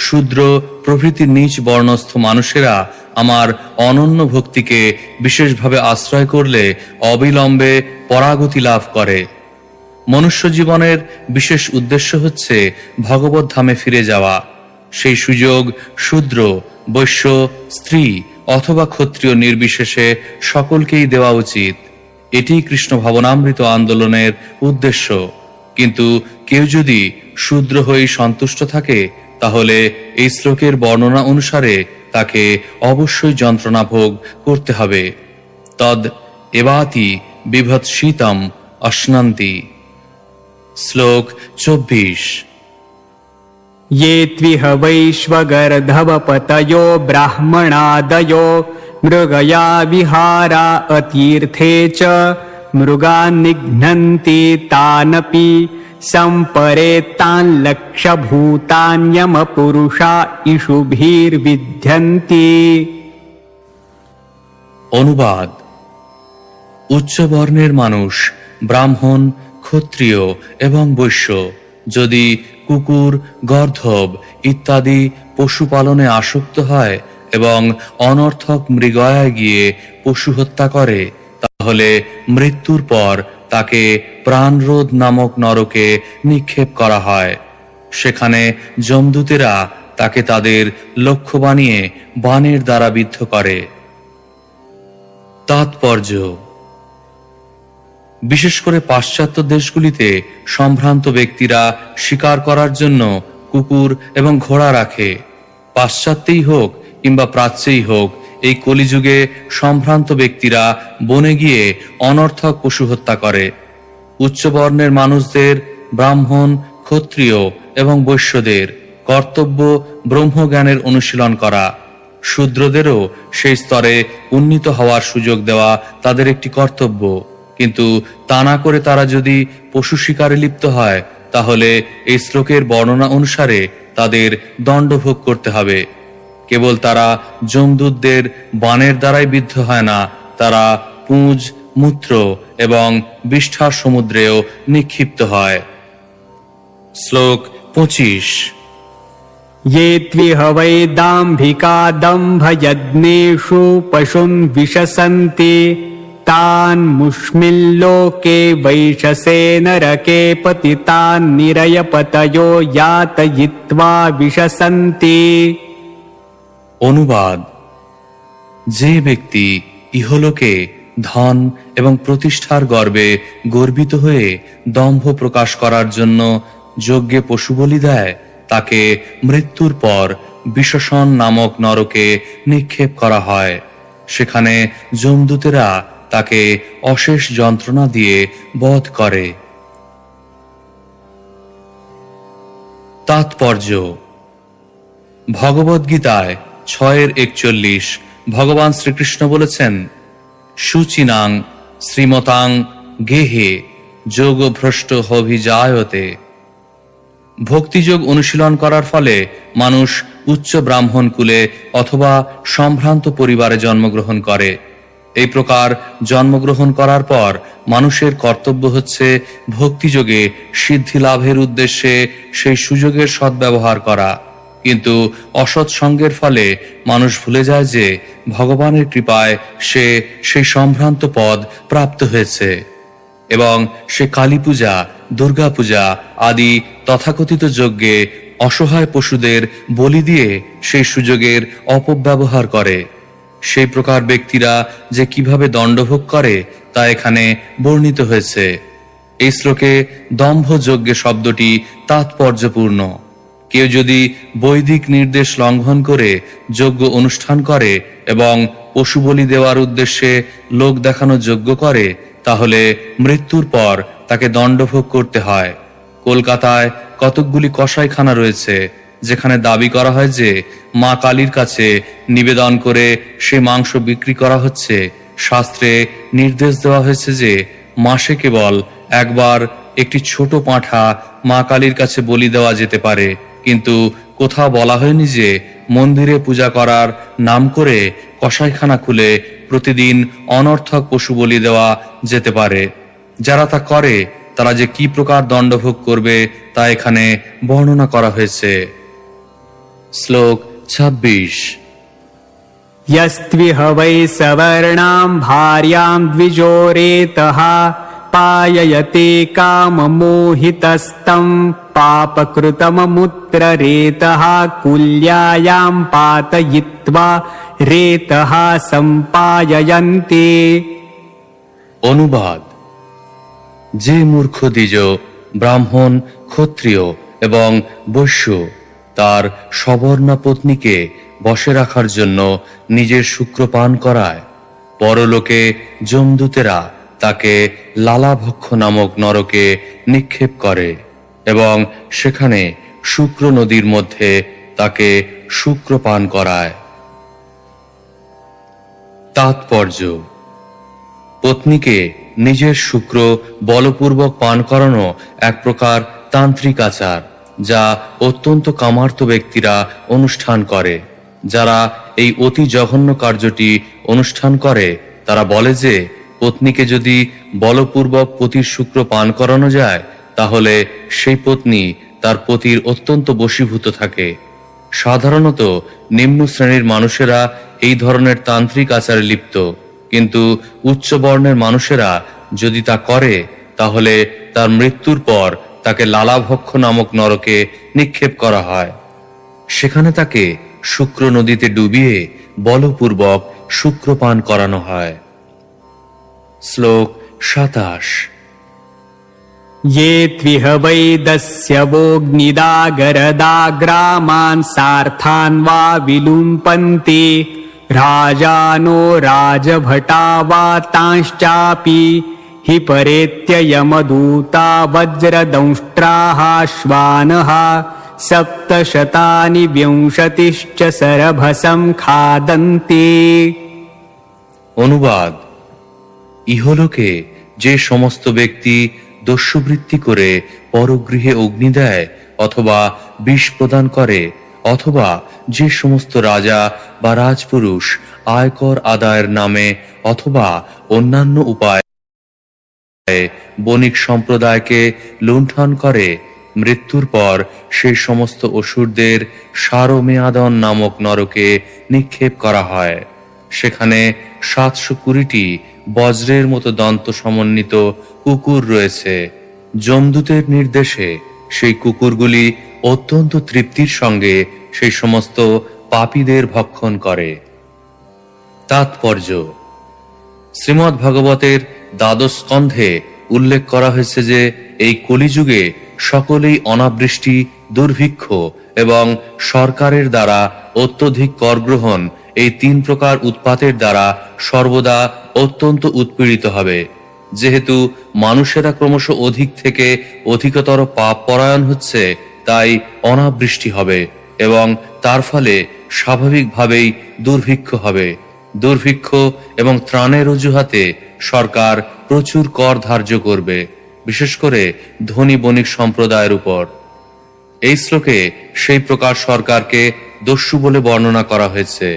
শূদ্র প্রভৃতি নীচ বর্ণস্থ মানুষেরা আমার অনন্য ভক্তিকে বিশেষভাবে আশ্রয় করলে অবিলম্বে পরাগতি লাভ করে। মনুষ্য জীবনের বিশেষ উদ্দেশ্য হচ্ছে ভগবত ধামে ফিরে যাওয়া। সেই সুযোগ শূদ্র, বৈশ্য, স্ত্রী অথবা ক্ষত্রিয় নির্বিশেষে সকলকেই দেওয়া উচিত। এটি কৃষ্ণ ভাবনামৃত আন্দোলনের উদ্দেশ্য। কিন্তু কেউ যদি শূদ্র হয়ে সন্তুষ্ট থাকে, তাহলে এই শ্লোকের বর্ণনা অনুসারে তাকে অবশ্যই যন্ত্রণা ভোগ করতে হবে। তদ এবাতি বিভৎসিতম অশ্নন্তি। শ্লোক 24। ये त्विह वैश्वगर्धवपतयो ब्राह्मणादयो मृगया विहारा अतीर्थे च मृगान् निघ्नन्ति तानपि सम्परेत्तान् लक्ष्यभूतान्यमपुरुषा इषुभिर्विध्यन्ति। অনুবাদ: উচ্চ বর্ণের মানুষ, ব্রাহ্মণ, ক্ষত্রিয় এবং বৈশ্য যদি কুকুর, গর্ধব ইত্যাদি পশুপালনে আসক্ত হয় এবং অনর্থক মৃগয়ায় গিয়ে পশু হত্যা করে, তাহলে মৃত্যুর পর তাকে প্রাণরোধ নামক নরকে নিক্ষেপ করা হয়। সেখানে যমদূতেরা তাকে তাদের লক্ষ্য বানিয়ে বাণের দ্বারা বিদ্ধ করে। তাৎপর্য: বিশেষ করে পাশ্চাত্য দেশগুলিতে সম্ভ্রান্ত ব্যক্তিরা শিকার করার জন্য কুকুর এবং ঘোড়া রাখে। পাশ্চাত্যেই হোক কিংবা প্রাচ্যেই হোক, এই কলিযুগে সম্ভ্রান্ত ব্যক্তিরা বনে গিয়ে অনর্থক পশু হত্যা করে। উচ্চবর্ণের মানুষদের, ব্রাহ্মণ, ক্ষত্রিয় এবং বৈশ্যদের কর্তব্য ব্রহ্মজ্ঞানের অনুশীলন করা। শূদ্রদেরও সেই স্তরে উন্নীত হওয়ার সুযোগ দেওয়া তাদের একটি কর্তব্য। কিন্তু তা না করে তারা যদি পশু শিকারে লিপ্ত হয়, তাহলে এই শ্লোকের বর্ণনা অনুসারে তাদের দণ্ডভোগ করতে হবে। কেবল তারা যমদূতদের বাণের দ্বারাই বিদ্ধ হয় না, তারা পুঁজ, মূত্র এবং বিষ্ঠার সমুদ্রেও নিক্ষিপ্ত হয়। শ্লোক 25। ये त्विह वै दाम्भिका दम्भयज्ञेषु पशून् विशसन्ति तान् मुष्मिल्लोके वैशसे नरके पतितान् निरयपतयो यातयित्वा विशसन्ति। অনুবাদ: যে ব্যক্তি ইহলোকে ধন এবং প্রতিষ্ঠার গর্বে গর্বিত হয়ে দম্ভ প্রকাশ করার জন্য যজ্ঞে পশু বলি দেয়, তাকে মৃত্যুর পর বিশসন নামক নরকে নিক্ষেপ করা হয়। সেখানে যমদূতেরা তাকে অশেষ যন্ত্রণা দিয়ে বধ করে। তাৎপর্য: ভগবদ্গীতায় 6:41 ভগবান শ্রীকৃষ্ণ বলেছেন, শুচিনাং শ্রীমতাং গেহে যোগভ্রষ্ট অভিজায়তে। ভক্তিযোগ অনুশীলন করার ফলে মানুষ উচ্চ ব্রাহ্মণ কুলে অথবা সম্ভ্রান্ত পরিবারে জন্মগ্রহণ করে। এই প্রকার জন্মগ্রহণ করার পর মানুষের কর্তব্য হচ্ছে ভক্তিযোগে সিদ্ধি লাভের উদ্দেশ্যে সেই সুযোগের সদ্ব্যবহার করা। কিন্তু অসৎ সঙ্গের ফলে মানুষ ভুলে যায় যে ভগবানের কৃপায় সে সেই সম্ভ্রান্ত পদ প্রাপ্ত হয়েছে এবং সে কালী পূজা, দুর্গা পূজা আদি তথাকথিত যজ্ঞে অসহায় পশুদের বলি দিয়ে সেই সুযোগের অপব্যবহার করে। সেই প্রকার ব্যক্তিরা যে কিভাবে দণ্ডভোগ করে তা এখানে বর্ণিত হয়েছে। এই শ্লোকে দম্ভযজ্ঞে শব্দটি তাৎপর্যপূর্ণ। কেউ যদি বৈদিক নির্দেশ লঙ্ঘন করে যজ্ঞ অনুষ্ঠান করে এবং পশু বলি দেওয়ার উদ্দেশ্যে লোক দেখানো যজ্ঞ করে, তাহলে মৃত্যুর পর তাকে দণ্ডভোগ করতে হয়। কলকাতায় কতকগুলি কসাইখানা রয়েছে যেখানে দাবি করা হয় যে মা কালীর কাছে নিবেদন করে সে মাংস বিক্রি করা হচ্ছে। শাস্ত্রে নির্দেশ দেওয়া হয়েছে যে মাসে কেবল একবার একটি ছোট পাঁঠা মা কালীর কাছে বলি দেওয়া যেতে পারে, কিন্তু কোথাও বলা হয়নি যে মন্দিরে পূজা করার নাম করে কসাইখানা খুলে প্রতিদিন অনর্থক পশু বলি দেওয়া যেতে পারে। যারা তা করে তারা যে কি প্রকার দণ্ডভোগ করবে তা এখানে বর্ণনা করা হয়েছে। শ্লোক 26। यस्त्विह वै सवर्णां भार्यां द्विजोरेतः पाययते काममोहितस्तं पापकृतममुत्ररेतः कुल्यायां पातयित्वा रेतः सम्पाययन्ते। অনুবাদ: যে মূর্খ দ্বিজ ব্রাহ্মণ, ক্ষত্রিয় এবং বৈশ্য তার সবর্ণা পত্নীকে বশে রাখার জন্য নিজের শুক্র পান করায়, পরলোকে যমদূতেরা তাকে লালাভক্ষ নামক নরকে নিক্ষেপ করে এবং সেখানে শুক্র নদীর মধ্যে তাকে শুক্র পান করায়। তাৎপর্য: পত্নীকে নিজের শুক্র বলপূর্বক পান করানো এক প্রকার তান্ত্রিক আচার, যা অত্যন্ত কামার্ত ব্যক্তিরা অনুষ্ঠান করে। যারা এই অতি জঘন্য কার্যটি অনুষ্ঠান করে তারা বলে যে পত্নীকে যদি বলপূর্বক পতির শুক্র পান করানো যায় তাহলে সেই পত্নী তার পতির অত্যন্ত বশীভূত থাকে। সাধারণত নিম্ন শ্রেণীর মানুষেরা এই ধরনের তান্ত্রিক আচারে লিপ্ত, কিন্তু উচ্চ বর্ণের মানুষেরা যদি তা করে তাহলে তার মৃত্যুর পর তাকে লালাভক্ষ নামক নরকে নিক্ষেপ করা হয়। সেখানে তাকে শুক্র নদীতে ডুবিয়ে বলপূর্বক শুক্রপান করানো হয়। শ্লোক 27। ये त्विह वै दस्यवोऽग्निदागरदाग्रामान् सार्थान् वा विलुम्पन्ति राजानो राजभटा वा तांश्चापि हि परेत्य यमदूता वज्रदंष्ट्राः श्वानः सप्तशतानि विंशतिश्च सरभसं खादन्ति। অনুবাদ: ইহলোকে যে সমস্ত ব্যক্তি দস্যুবৃত্তি করে পরগৃহে অগ্নি দেয় অথবা বিষ প্রদান করে, অথবা যে সমস্ত রাজা বা রাজপুরুষ আয়কর আদায়ের নামে অথবা অন্যান্য উপায়ে বণিক সম্প্রদায়কে লুণ্ঠন করে, মৃত্যুর পর সেই সমস্ত অসুরদের সারমেয়াদন নামক নরকে নিক্ষেপ করা হয়। সেখানে 720টি বজ্রের মতো দন্ত সমন্বিত কুকুর রয়েছে। যমদূতের নির্দেশে সেই কুকুরগুলি অত্যন্ত তৃপ্তির সঙ্গে সেই সমস্ত পাপীদের ভক্ষণ করে। তাৎপর্য: শ্রীমদ্ ভাগবতের দ্বাদশ স্কন্ধে উল্লেখ করা হয়েছে যে এই কলিযুগে সকলেই অনাবৃষ্টি, দুর্ভিক্ষ এবং সরকারের দ্বারা অত্যধিক কর গ্রহণ, এই 3 প্রকার উৎপাতের দ্বারা সর্বদা অত্যন্ত উৎপীড়িত হবে। যেহেতু মানুষেরা ক্রমশ অধিক থেকে অধিকতর পাপ পরায়ণ হচ্ছে, তাই অনাবৃষ্টি হবে এবং তার ফলে স্বাভাবিকভাবেই দুর্ভিক্ষ হবে। দুর্ভিক্ষ এবং ত্রাণের অজুহাতে সরকার প্রচুর কর ধার্য করবে, বিশেষ করে ধনী বণিক সম্প্রদায়ের উপর। এই শ্লোকে সেই প্রকার সরকারকে দস্যু বলে বর্ণনা করা হয়েছে।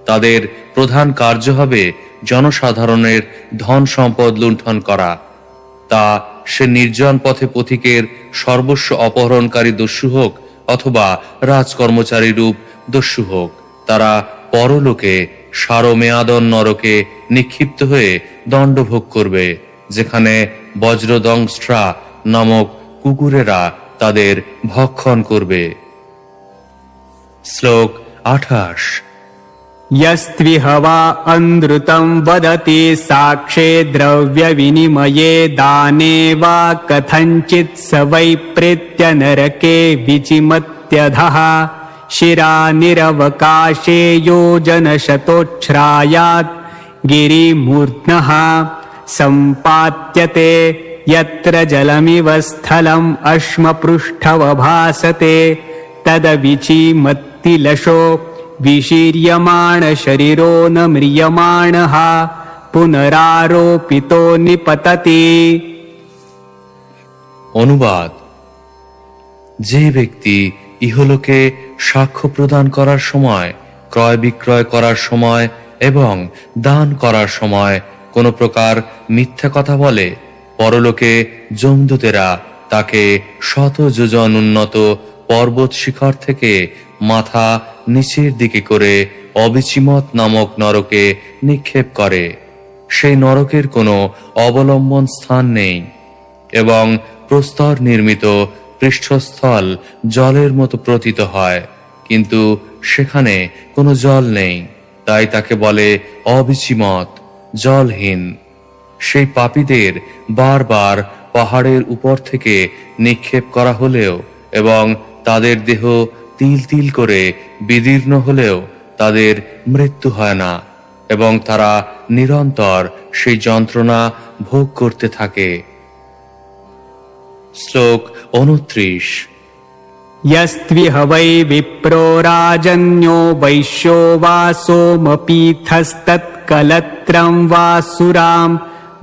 তাদের প্রধান কার্য হবে জনসাধারণের ধন সম্পদ লুণ্ঠন করা, তা সে নির্জন পথে পথিকের সর্বস্ব অপহরণকারী দস্যু হোক অথবা রাজকর্মচারী রূপ দস্যু হোক। তারা পরলোকে সারমেয়াদন নরকে নিক্ষিপ্ত হয়ে দণ্ডভোগ করবে, যেখানে বজ্রদংষ্ট্রা নামক কুকুরেরা তাদের ভক্ষণ করবে। শ্লোক 28। यस्त्विह वा अनृतं वदति साक्षे द्रव्यविनिमये दाने वा कथञ्चित् स वै प्रेत्य नरके विचिमत्यधः शिरानिरवकाशे योजनशतोच्छ्रायात् गिरिमूर्ध्नः सम्पात्यते यत्र जलमिव स्थलम् अश्मपृष्ठवभासते तदविचिमत्तिलशो विशीर्यमाण शरीरो न म्रियमाणः पुनरारोपितो निपतति। অনুবাদ: যে ব্যক্তি ইহলোকে সাক্ষ্য প্রদান করার সময়, ক্রয় বিক্রয় করার সময় এবং দান করার সময় কোনো প্রকার মিথ্যা কথা বলে, পরলোকে যমদূতেরা তাকে শত যোজন উন্নত পর্বত শিখর থেকে মাথা নিচের দিকে করে অবিচিমত নামক নরকে নিক্ষেপ করে। সেই নরকের কোনো অবলম্বন স্থান নেই এবং প্রস্তর নির্মিত পৃষ্ঠস্থল জলের মতো প্রতীত হয়, কিন্তু সেখানে কোনো জল নেই, তাই তাকে বলে অবিচিমত, জলহীন। সেই পাপীদের বারবার পাহাড়ের উপর থেকে নিক্ষেপ করা হলেও এবং তাদের দেহ তিল তিল করে বিদীর্ণ হলেও তাদের মৃত্যু হয় না এবং তারা নিরন্তর সেই যন্ত্রণা ভোগ করতে থাকে। শ্লোক 29। यस्त्विह वै विप्रो राजन्यो वैश्यो वा सोमपीठस्तत्कलत्रं वा सुराम्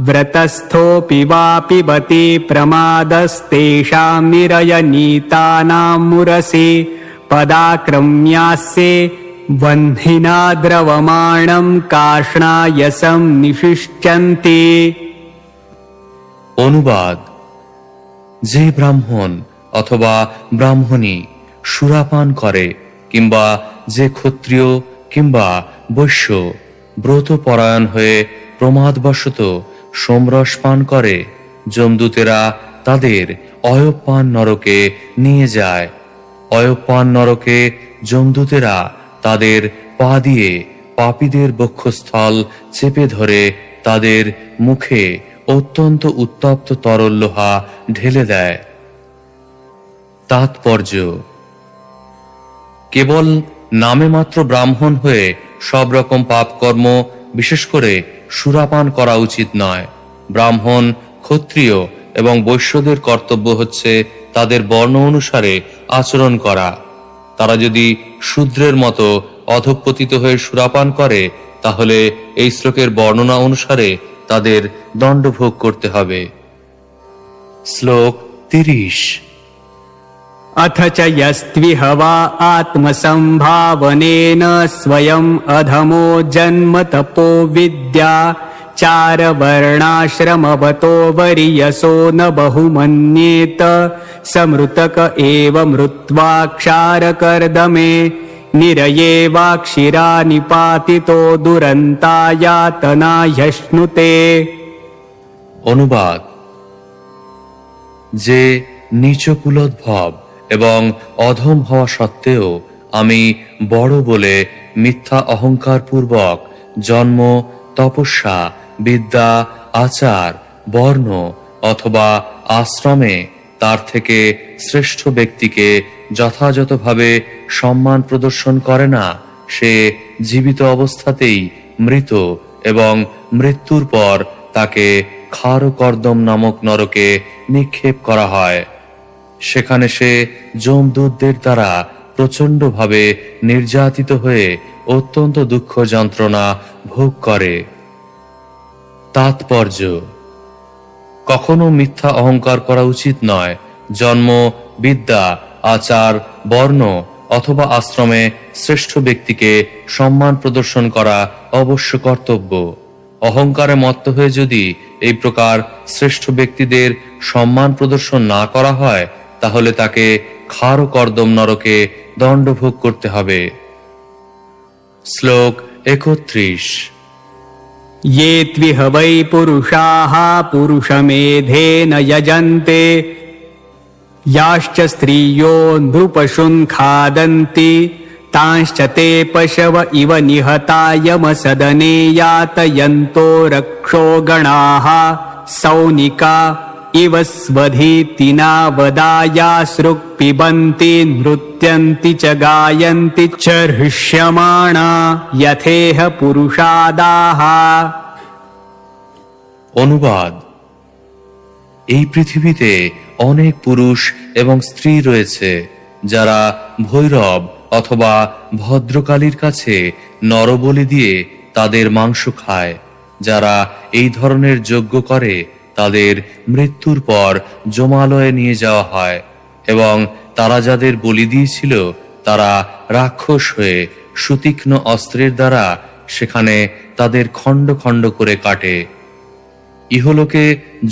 व्रतस्थोऽपि वा पिबति प्रमादस्तेषां निरयनीतानां मुरसि पदाक्रम्यास्ये वह्निना द्रवमाणं कार्ष्णायसं निषिष्यन्ति। অনুবাদ: যে ব্রাহ্মণ অথবা ব্রাহ্মণী সুরাপান করে কিংবা যে ক্ষত্রিয় কিংবা বৈশ্য ব্রতপরায়ণ হয়ে প্রমাদবশত সোমরস পান করে, যমদূতেরা তাদের অয়পান নরকে নিয়ে যায়। অয়পান নরকে যমদূতেরা তাদের পা দিয়ে পাপীদের বক্ষস্থল চেপে ধরে তাদের মুখে অত্যন্ত উত্তপ্ত তরল লোহা ঢেলে দেয়। তাৎপর্য: কেবল নামে মাত্র ব্রাহ্মণ হয়ে সব রকম পাপকর্ম, বিশেষ করে সুরাপান করা উচিত নয়। ব্রাহ্মণ, ক্ষত্রিয় এবং বৈশ্যদের কর্তব্য হচ্ছে তাদের বর্ণ অনুসারে আচরণ করা। তারা যদি শূদ্রের মতো অধঃপতিত হয়ে সুরাপান করে, তাহলে এই শ্লোকের বর্ণনা অনুসারে তাদের দণ্ডভোগ করতে হবে। শ্লোক 30। अथ च यस्त्विह वा आत्मसम्भावनेन स्वयम् अधमो जन्म तपो विद्या चारवर्णाश्रमवतो वरीयसो न बहुमन्येत समृतक एव मृत्वा क्षारकर्दमे निरये वा क्षीरा निपातितो दुरन्तायातना ह्यश्नुते। অনুবাদ: যে নীচকুলোদ্ভব এবং অধম হওয়া সত্ত্বেও আমি বড় বলে মিথ্যা অহংকার পূর্বক জন্ম, তপস্যা, বিদ্যা, আচার, বর্ণ অথবা আশ্রমে তার থেকে শ্রেষ্ঠ ব্যক্তিকে যথাযথভাবে সম্মান প্রদর্শন করে না, সে জীবিত অবস্থাতেই মৃত এবং মৃত্যুর পর তাকে খারকর্দম নামক নরকে নিক্ষেপ করা হয়। সেখানে সে যমদূতদের দ্বারা প্রচণ্ডভাবে নির্যাতিত হয়ে অত্যন্ত দুঃখ যন্ত্রণা ভোগ করে। তাৎপর্য: কখনো মিথ্যা অহংকার করা উচিত নয়। জন্ম, বিদ্যা, আচার, বর্ণ অথবা আশ্রমে শ্রেষ্ঠ ব্যক্তিকে সম্মান প্রদর্শন করা অবশ্য কর্তব্য। অহংকারে মত্ত হয়ে যদি এই প্রকার শ্রেষ্ঠ ব্যক্তিদের সম্মান প্রদর্শন না করা হয়, তাহলে তাকে খারকর্দম নরকে দণ্ডভোগ করতে হবে। শ্লোক 31। ये त्विह वै पुरुषाः पुरुषमेधेन यजन्ते याश्च स्त्रियो नृपशून् खादन्ति तांश्च ते पशव इव निहता यमसदने यातयन्तो रक्षो गणाः सौनिका इव स्वधीतिना वदायासृक् पिबन्ति नृत्यन्ति च गायन्ति च हृष्यमाणा यथेह पुरुषादाः। অনুবাদ: এই পৃথিবীতে অনেক পুরুষ এবং স্ত্রী রয়েছে যারা ভৈরব অথবা ভদ্রকালীর কাছে নরবলি দিয়ে তাদের মাংস খায়। যারা এই ধরনের যজ্ঞ করে তাদের মৃত্যুর পর যমালয়ে নিয়ে যাওয়া হয় এবং তারা যাদের বলি দিয়েছিল তারা রাক্ষস হয়ে সুতীক্ষ্ণ অস্ত্রের দ্বারা সেখানে তাদের খণ্ড খণ্ড করে কাটে। ইহলোকে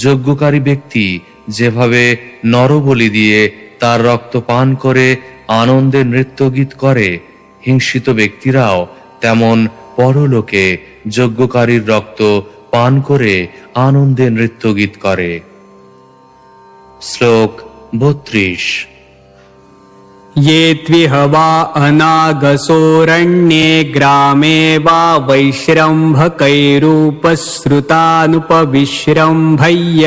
যজ্ঞকারী ব্যক্তি যেভাবে নরবলি দিয়ে তার রক্ত পান করে আনন্দে নৃত্যগীত করে, হিংসিত ব্যক্তিরাও তেমন পরলোকে যজ্ঞকারীর রক্ত পান করে আনন্দে নৃত্যগীত করে। শ্লোক 32। ये त्विहवा अनागसोरण्ये ग्रामे वा वैश्रम्भकैरूपसृतानुपविश्रम्भय्य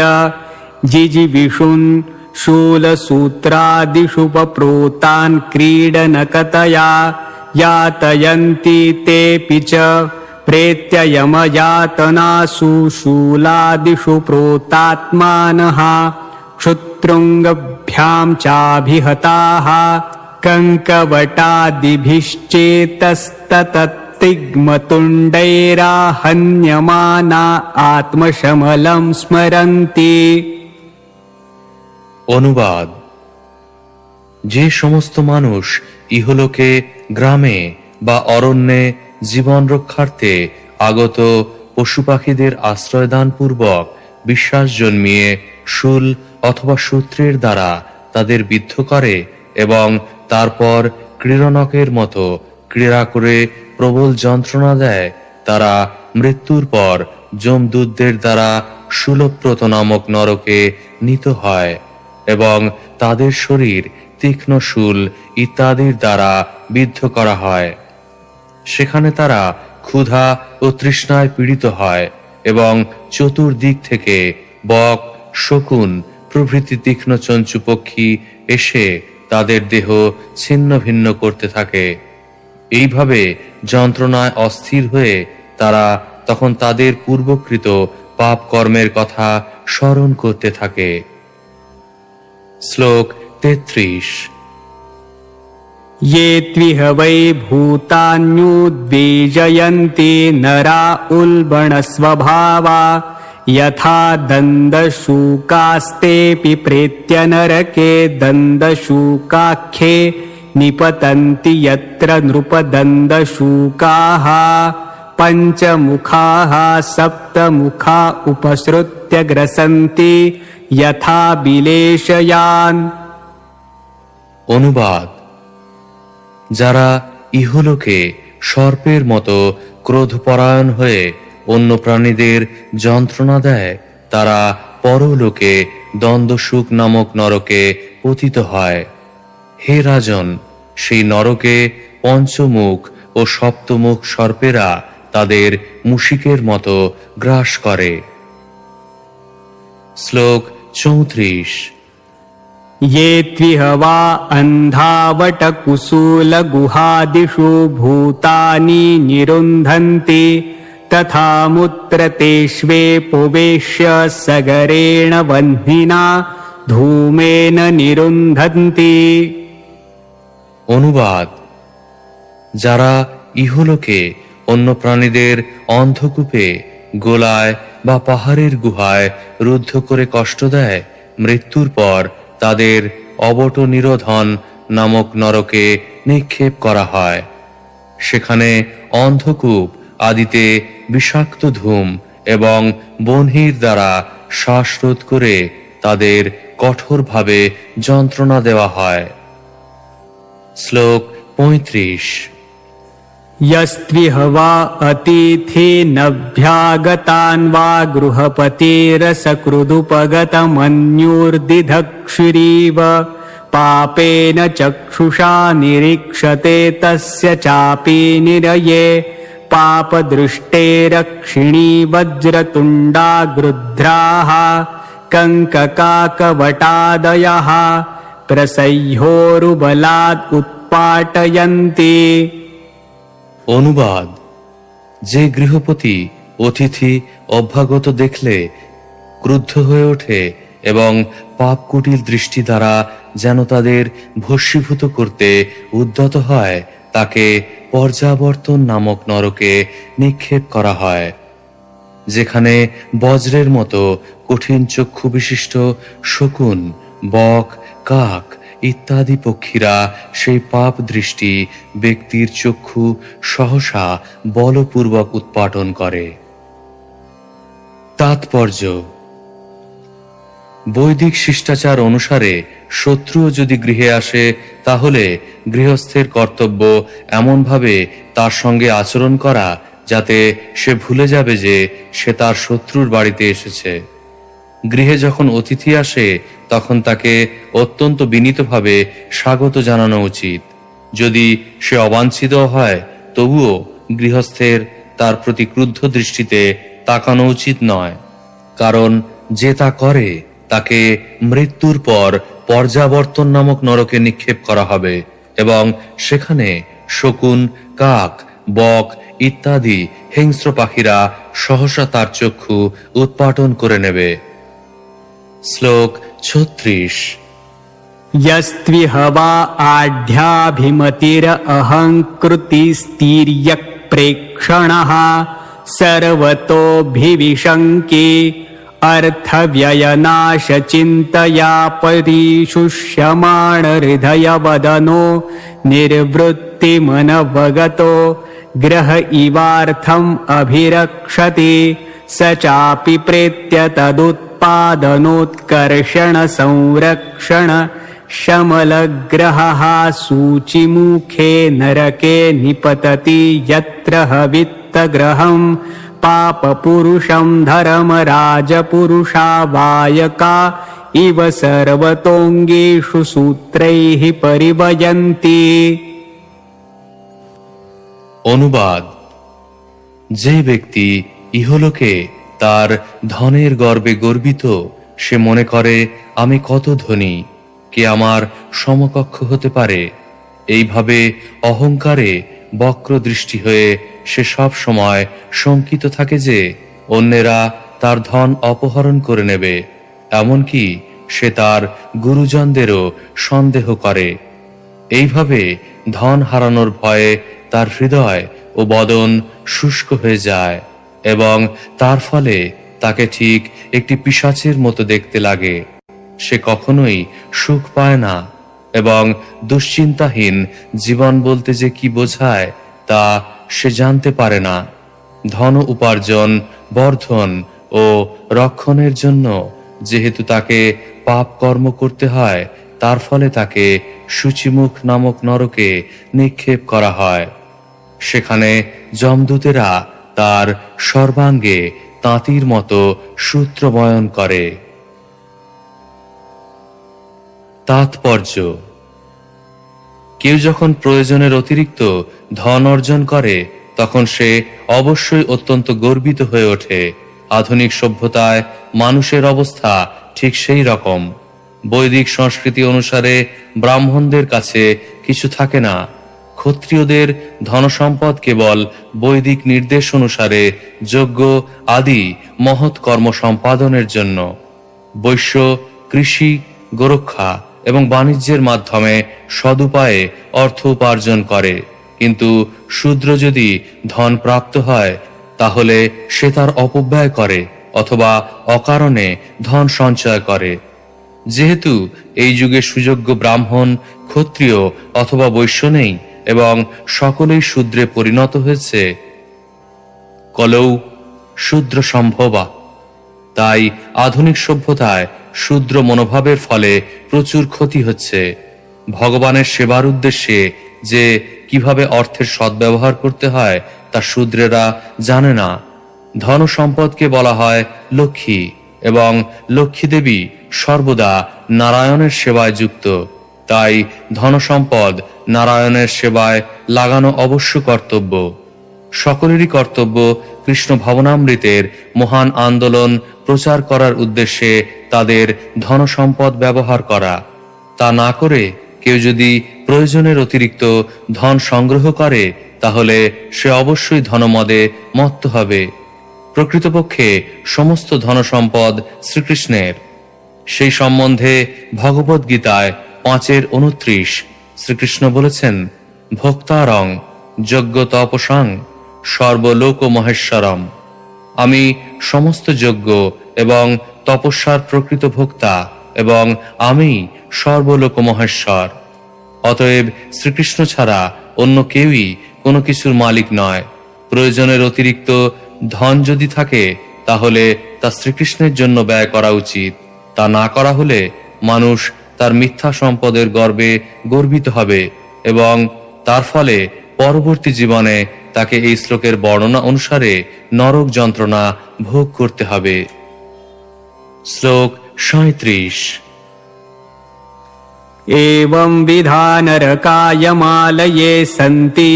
जिजिविषुन् शूलसूत्रादिषु पप्रोतान् क्रीडनकतया यातयन्ति तेऽपि च प्रेत्ययमयातनासु शूलादिषु प्रोतात्मानः क्षुत्रुङ्गभ्यां चाभिहताः कङ्कवटादिभिश्चेतस्ततत्तिग्मतुण्डैराहन्यमाना आत्मशमलं स्मरन्ति। অনুবাদ: যে সমস্ত মানুষ ইহলোকে গ্রামে বা অরণ্যে জীবন রক্ষার্থে আগত পশু পাখিদের আশ্রয়দান পূর্বক বিশ্বাস জন্মিয়ে শূল অথবা সূত্রের দ্বারা তাদের বিদ্ধ করে এবং তারপর ক্রীড়নকের মতো ক্রীড়া করে প্রবল যন্ত্রণা দেয়, তারা মৃত্যুর পর যমদূতদের দ্বারা শূলপ্রত নামক নরকে নীত হয় এবং তাদের শরীর তীক্ষ্ণ শূল ইত্যাদির দ্বারা বিদ্ধ করা হয়। সেখানে তারা ক্ষুধা ও তৃষ্ণায় পীড়িত হয় এবং চতুর্দিক থেকে বক, শকুন প্রভৃতি তীক্ষ্ণ চঞ্চু পক্ষী এসে তাদের দেহ ছিন্ন ভিন্ন করতে থাকে। এইভাবে যন্ত্রণায় অস্থির হয়ে তারা তখন তাদের পূর্বকৃত পাপ কর্মের কথা স্মরণ করতে থাকে। শ্লোক 33। ये त्विह वै भूतान्युद्वीजयन्ति नरा उल्बणस्वभावा यथा दन्दशूकास्तेऽपि प्रेत्य नरके दन्दशूकाख्ये निपतन्ति यत्र नृपदन्दशूकाः पञ्चमुखाः सप्तमुखा उपसृत्य ग्रसन्ति यथा बिलेशयान्। অনুবাদ: যারা ইহলোকে সর্পের মতো ক্রোধপরায়ণ হয়ে অন্য প্রাণীদের যন্ত্রণা দেয়, তারা পরলোকে দ্বন্দ্বসুখ নামক নরকে পতিত হয়। হে রাজন, সেই নরকে পঞ্চমুখ ও সপ্তমুখ সর্পেরা তাদের মুশিকের মতো গ্রাস করে। শ্লোক 34। ये त्विह वा अन्धावटकुसूलगुहादिषु भूतानि निरुन्धन्ति तथा मुत्रतेष्वेपोवेश्य सगरेण वह्निना धूमेन निरुन्धन्ति। অনুবাদ: যারা ইহলোকে অন্য প্রাণীদের অন্ধকূপে, গোলায় বা পাহাড়ের গুহায় রুদ্ধ করে কষ্ট দেয়, মৃত্যুর পর তাদের অবট নিরোধন নামক নরকে নিক্ষেপ করা হয়। সেখানে অন্ধকূপ আদিতে বিষাক্ত ধূম এবং বহ্নির দ্বারা শ্বাসরোধ করে তাদের কঠোরভাবে যন্ত্রণা দেওয়া হয়। শ্লোক 35। यस्त्विह वा अतिथिनभ्यागतान् वा गृहपतिरसकृदुपगतमन्युर्दिधक्षुरीव पापेन चक्षुषा निरीक्षते तस्य चापि निरये पापदृष्टेरक्षिणी वज्रतुण्डा गृध्राः कङ्ककाकवटादयः प्रसह्योरुबलात् उत्पाटयन्ति। অনুবাদ: যে গৃহপতি অতিথি অভ্যাগত দেখলে ক্রুদ্ধ হয়ে ওঠে এবং পাপকুটিল দৃষ্টি দ্বারা যেন তাদের ভস্মীভূত করতে উদ্যত হয়, তাকে পর্যাবর্তন নামক নরকে নিক্ষেপ করা হয়, যেখানে বজ্রের মতো কঠিন চক্ষু বিশিষ্ট শকুন, বক, কাক ইত্যাদি পক্ষীরা সেই পাপ দৃষ্টি ব্যক্তির চক্ষু সহসা বলপূর্বক উৎপাটন করে। তাৎপর্য: বৈদিক শিষ্টাচার অনুসারে শত্রুও যদি গৃহে আসে, তাহলে গৃহস্থের কর্তব্য এমনভাবে তার সঙ্গে আচরণ করা যাতে সে ভুলে যাবে যে সে তার শত্রুর বাড়িতে এসেছে। গৃহে যখন অতিথি আসে তখন তাকে অত্যন্ত বিনীতভাবে স্বাগত জানানো উচিত। যদি সে অবাঞ্ছিত হয়, তবুও গৃহস্থের তার প্রতি ক্রুদ্ধ দৃষ্টিতে তাকানো উচিত নয়, কারণ যে তা করে তাকে মৃত্যুর পর পর্যাবর্তন নামক নরকে নিক্ষেপ করা হবে এবং সেখানে শকুন, কাক, বক ইত্যাদি হিংস্র পাখিরা সহসা তার চক্ষু উৎপাটন করে নেবে। শ্লোক 36। यस्त्विहवा आढ्याभिमतिरहङ्कृतिस्तिर्यक्प्रेक्षणः सर्वतोऽभिविशङ्के अर्थव्ययनाशचिन्तया परिशुष्यमाणहृदयवदनो निर्वृत्तिमनवगतो ग्रह इवार्थम् अभिरक्षति स चापि प्रेत्य तदुत्पादनोत्कर्षण संरक्षण शमलग्रहः सूचिमुखे नरके निपतति यत्र हवित्तग्रहम् पापपुरुषं धर्मराजपुरुषावायका इव सर्वतोऽङ्गेषु सूत्रैः परिवयन्ति। অনুবাদ: যে ব্যক্তি ইহলোকে তার ধনের গর্বে গর্বিত, সে মনে করে আমি কত ধনী, কে আমার সমকক্ষ হতে পারে। এইভাবে অহংকারে বক্র দৃষ্টি হয়ে সে সব সময় শঙ্কিত থাকে যে অন্যেরা তার ধন অপহরণ করে নেবে। এমনকি সে তার গুরুজনদেরও সন্দেহ করে। এইভাবে ধন হারানোর ভয়ে তার হৃদয় ও বদন শুষ্ক হয়ে যায় এবং তার ফলে তাকে ঠিক একটি পিশাচের মতো দেখতে লাগে। সে কখনোই সুখ পায় না এবং দুশ্চিন্তাহীন জীবন বলতে যে কি বোঝায় তা সে জানতে পারে না। ধন উপার্জন, বর্ধন ও রক্ষণের জন্য যেহেতু তাকে পাপ কর্ম করতে হয়, তার ফলে তাকে সূচিমুখ নামক নরকে নিক্ষেপ করা হয়। সেখানে যমদূতেরা তার সর্বাঙ্গে তাঁতির মতো সূত্র বয়ন করে। তাৎপর্য: কেউ যখন প্রয়োজনের অতিরিক্ত ধন অর্জন করে তখন সে অবশ্যই অত্যন্ত গর্বিত হয়ে ওঠে। আধুনিক সভ্যতায় মানুষের অবস্থা ঠিক সেই রকম। বৈদিক সংস্কৃতি অনুসারে ব্রাহ্মণদের কাছে কিছু থাকে না। ক্ষত্রিয়দের ধনসম্পদ কেবল বৈদিক নির্দেশ অনুসারে যজ্ঞ আদি মহৎ কর্ম সম্পাদনের জন্য। বৈশ্য কৃষি, গোরক্ষা এবং বাণিজ্যের মাধ্যমে সদুপায়ে অর্থ উপার্জন করে, কিন্তু শূদ্র যদি ধন প্রাপ্ত হয় তাহলে সে তার অপব্যয় করে অথবা অকারণে ধন সঞ্চয় করে। যেহেতু এই যুগে সুযোগ্য ব্রাহ্মণ, ক্ষত্রিয় অথবা বৈশ্য নেই এবং সকলেই শূদ্রে পরিণত হয়েছে, কলৌ শূদ্র সম্ভবা, তাই আধুনিক সভ্যতায় শূদ্র মনোভাবের ফলে প্রচুর ক্ষতি হচ্ছে। ভগবানের সেবার উদ্দেশ্যে যে কিভাবে অর্থের সদ্ব্যবহার করতে হয় তা শূদ্রেরা জানে না। ধন সম্পদকে বলা হয় লক্ষ্মী এবং লক্ষ্মী দেবী সর্বদা নারায়ণের সেবায় যুক্ত। তাই ধনসম্পদ নারায়ণের সেবায় লাগানো অবশ্য কর্তব্য। সকলেরই কর্তব্য কৃষ্ণ ভাবনামৃতের মহান আন্দোলন প্রচার করার উদ্দেশ্যে তাদের ধনসম্পদ ব্যবহার করা। তা না করে কেউ যদি প্রয়োজনের অতিরিক্ত ধন সংগ্রহ করে তাহলে সে অবশ্যই ধনমদে মত্ত হবে। প্রকৃতপক্ষে সমস্ত ধনসম্পদ শ্রীকৃষ্ণের। সেই সম্বন্ধে ভগবদ গীতায় 5:29 শ্রীকৃষ্ণ বলেছেন, ভোক্তারং যজ্ঞ তপসাং সর্বলোক মহেশ্বরম। আমি সমস্ত যজ্ঞ এবং তপস্যার প্রকৃত ভোক্তা এবং আমি সর্বলোক মহেশ্বর। অতএব শ্রীকৃষ্ণ ছাড়া অন্য কেউই কোনো কিছুর মালিক নয়। প্রয়োজনের অতিরিক্ত ধন যদি থাকে তাহলে তা শ্রীকৃষ্ণের জন্য ব্যয় করা উচিত। তা না করা হলে মানুষ তার মিথ্যা সম্পদের গর্বে গর্বিত হবে এবং তার ফলে পরবর্তী জীবনে তাকে এই শ্লোকের বর্ণনা অনুসারে নরক যন্ত্রণা ভোগ করতে হবে। শ্লোক 37। एवं विधा नरकायमालये सन्ति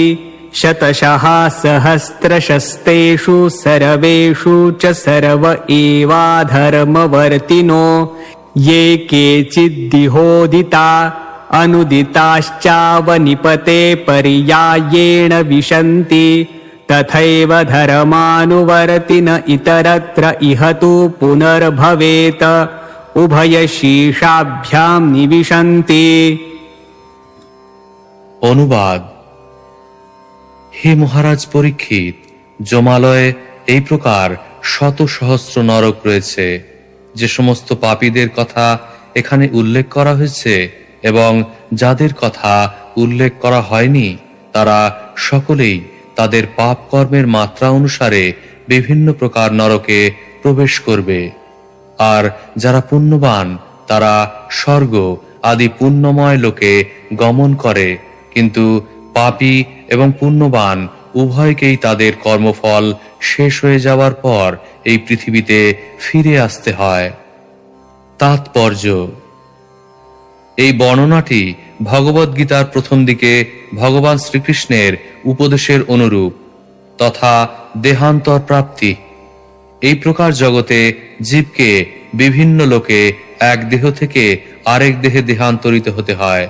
शतशः सहस्रशस्तेषु सर्वेषु च सर्व एवाधर्मवर्तिनो ये केचिद्दिहोदिता अनुदिताश्चावनिपते पर्यायेण विशन्ति तथैव धर्मानुवर्तिन इतरत्र इह तु पुनर्भवेत उभयशीर्षाभ्यां निविशन्ति। অনুবাদ। হে মহারাজ পরীক্ষিত, যমালয়ে এই প্রকার শত সহস্র নরক রয়েছে। যে সমস্ত পাপীদের কথা এখানে উল্লেখ করা হয়েছে এবং যাদের কথা উল্লেখ করা হয়নি তারা সকলেই তাদের পাপ কর্মের মাত্রা অনুসারে বিভিন্ন প্রকার নরকে প্রবেশ করবে। আর যারা পুণ্যবান তারা স্বর্গ আদি পুণ্যময় লোকে গমন করে, কিন্তু পাপী এবং পুণ্যবান উভয়কেই তাদের কর্মফল শেষ হয়ে যাওয়ার পর এই পৃথিবীতে ফিরে আসতে হয়। তাৎপর্য: এই বর্ণনাটি ভগবদ গীতার প্রথম দিকে ভগবান শ্রীকৃষ্ণের উপদেশের অনুরূপ তথা দেহান্তর প্রাপ্তি। এই প্রকার জগতে জীবকে বিভিন্ন লোকে এক দেহ থেকে আরেক দেহে দেহান্তরিত হতে হয়।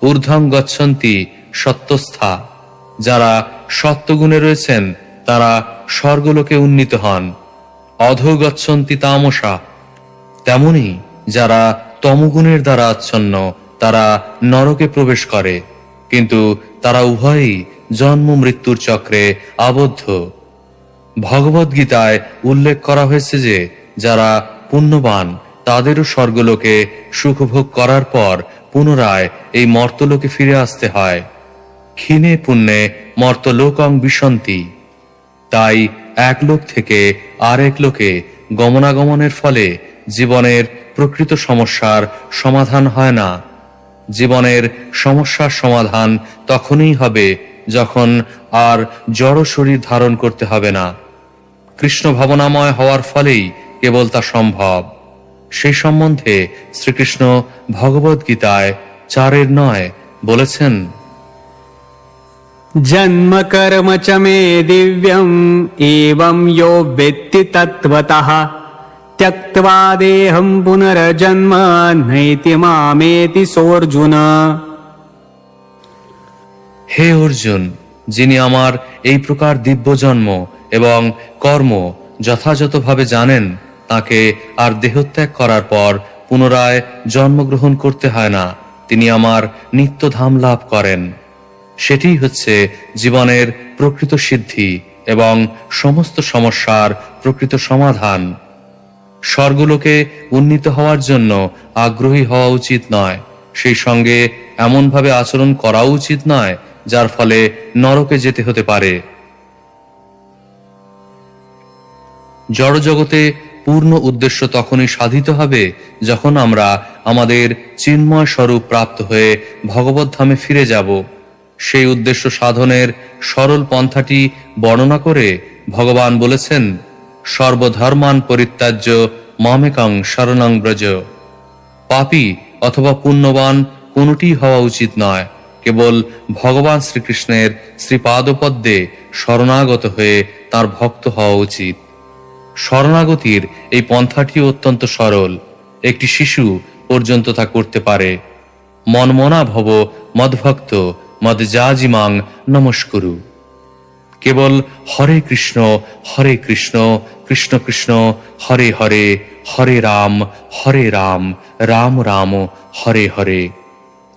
ঊর্ধ্বং গচ্ছন্তি সত্যস্থা, যারা সত্যগুণে রয়েছেন তারা স্বর্গলোকে উন্নীত হন। অধো গচ্ছন্তি তামসা, তেমনি যারা তমগুণের দ্বারা আচ্ছন্ন তারা নরকে প্রবেশ করে, কিন্তু তারা উভয়ই জন্ম মৃত্যুর চক্রে আবদ্ধ। ভগবদ গীতায় উল্লেখ করা হয়েছে যে যারা পুণ্যবান তাদেরও স্বর্গলোকে সুখভোগ করার পর পুনরায় এই মর্তলোকে ফিরে আসতে হয়। ক্ষীণে পুণ্যে মর্তলোকং বিশন্তি, তাই এক লোক থেকে আরেক লোকে গমনাগমনের ফলে জীবনের প্রকৃত সমস্যার সমাধান হয় না। জীবনের সমস্যার সমাধান তখনই হবে যখন আর জড় শরীর ধারণ করতে হবে না। কৃষ্ণ ভাবনাময় হওয়ার ফলেই কেবল তা সম্ভব। সেই সম্বন্ধে শ্রীকৃষ্ণ ভগবদ গীতায় 4:9 বলেছেন, जन्म कर्म च मे दिव्यम् एवं यो वेत्ति तत्त्वतः त्यक्त्वा देहं पुनर्जन्म नैति मामेति सोऽर्जुन। হে অর্জুন, যিনি আমার এই প্রকার দিব্য জন্ম এবং কর্ম যথাযথভাবে জানেন তাকে আর দেহত্যাগ করার পর পুনরায় জন্মগ্রহণ করতে হয় না, তিনি আমার নিত্য ধাম লাভ করেন। সেটি হচ্ছে জীবনের প্রকৃত সিদ্ধি এবং সমস্ত সমস্যার প্রকৃত সমাধান। স্বর্গলোকে উন্নীত হওয়ার জন্য আগ্রহী হওয়া উচিত নয়, সেই সঙ্গে এমনভাবে আচরণ করা উচিত নয় যার ফলে নরকে যেতে হতে পারে। জড়জগতে পূর্ণ উদ্দেশ্য তখনই সাধিত হবে যখন আমরা আমাদের চিন্ময় স্বরূপ প্রাপ্ত হয়ে ভগবত ধামে ফিরে যাব। সেই উদ্দেশ্য সাধনের সরল পন্থাটি বর্ণনা করে ভগবান বলেছেন, সর্বধর্মান পরিত্যাজ্য মামেকং শরণং ব্রজ। পাপী অথবা পুণ্যবান কোনটি হওয়া উচিত নয়। কেবল ভগবান শ্রীকৃষ্ণের শ্রীপাদপদ্মে শরণাগত হয়ে তার ভক্ত হওয়া উচিত। শরণাগতির এই পন্থাটি অত্যন্ত সরল, একটি শিশু পর্যন্ত তা করতে পারে। মনমনা ভব মদ্ভক্ত মদযাজিমাং নমস্কুরু। কেবল হরে কৃষ্ণ কৃষ্ণ কৃষ্ণ হরে হরে, হরে রাম রাম রাম হরে হরে,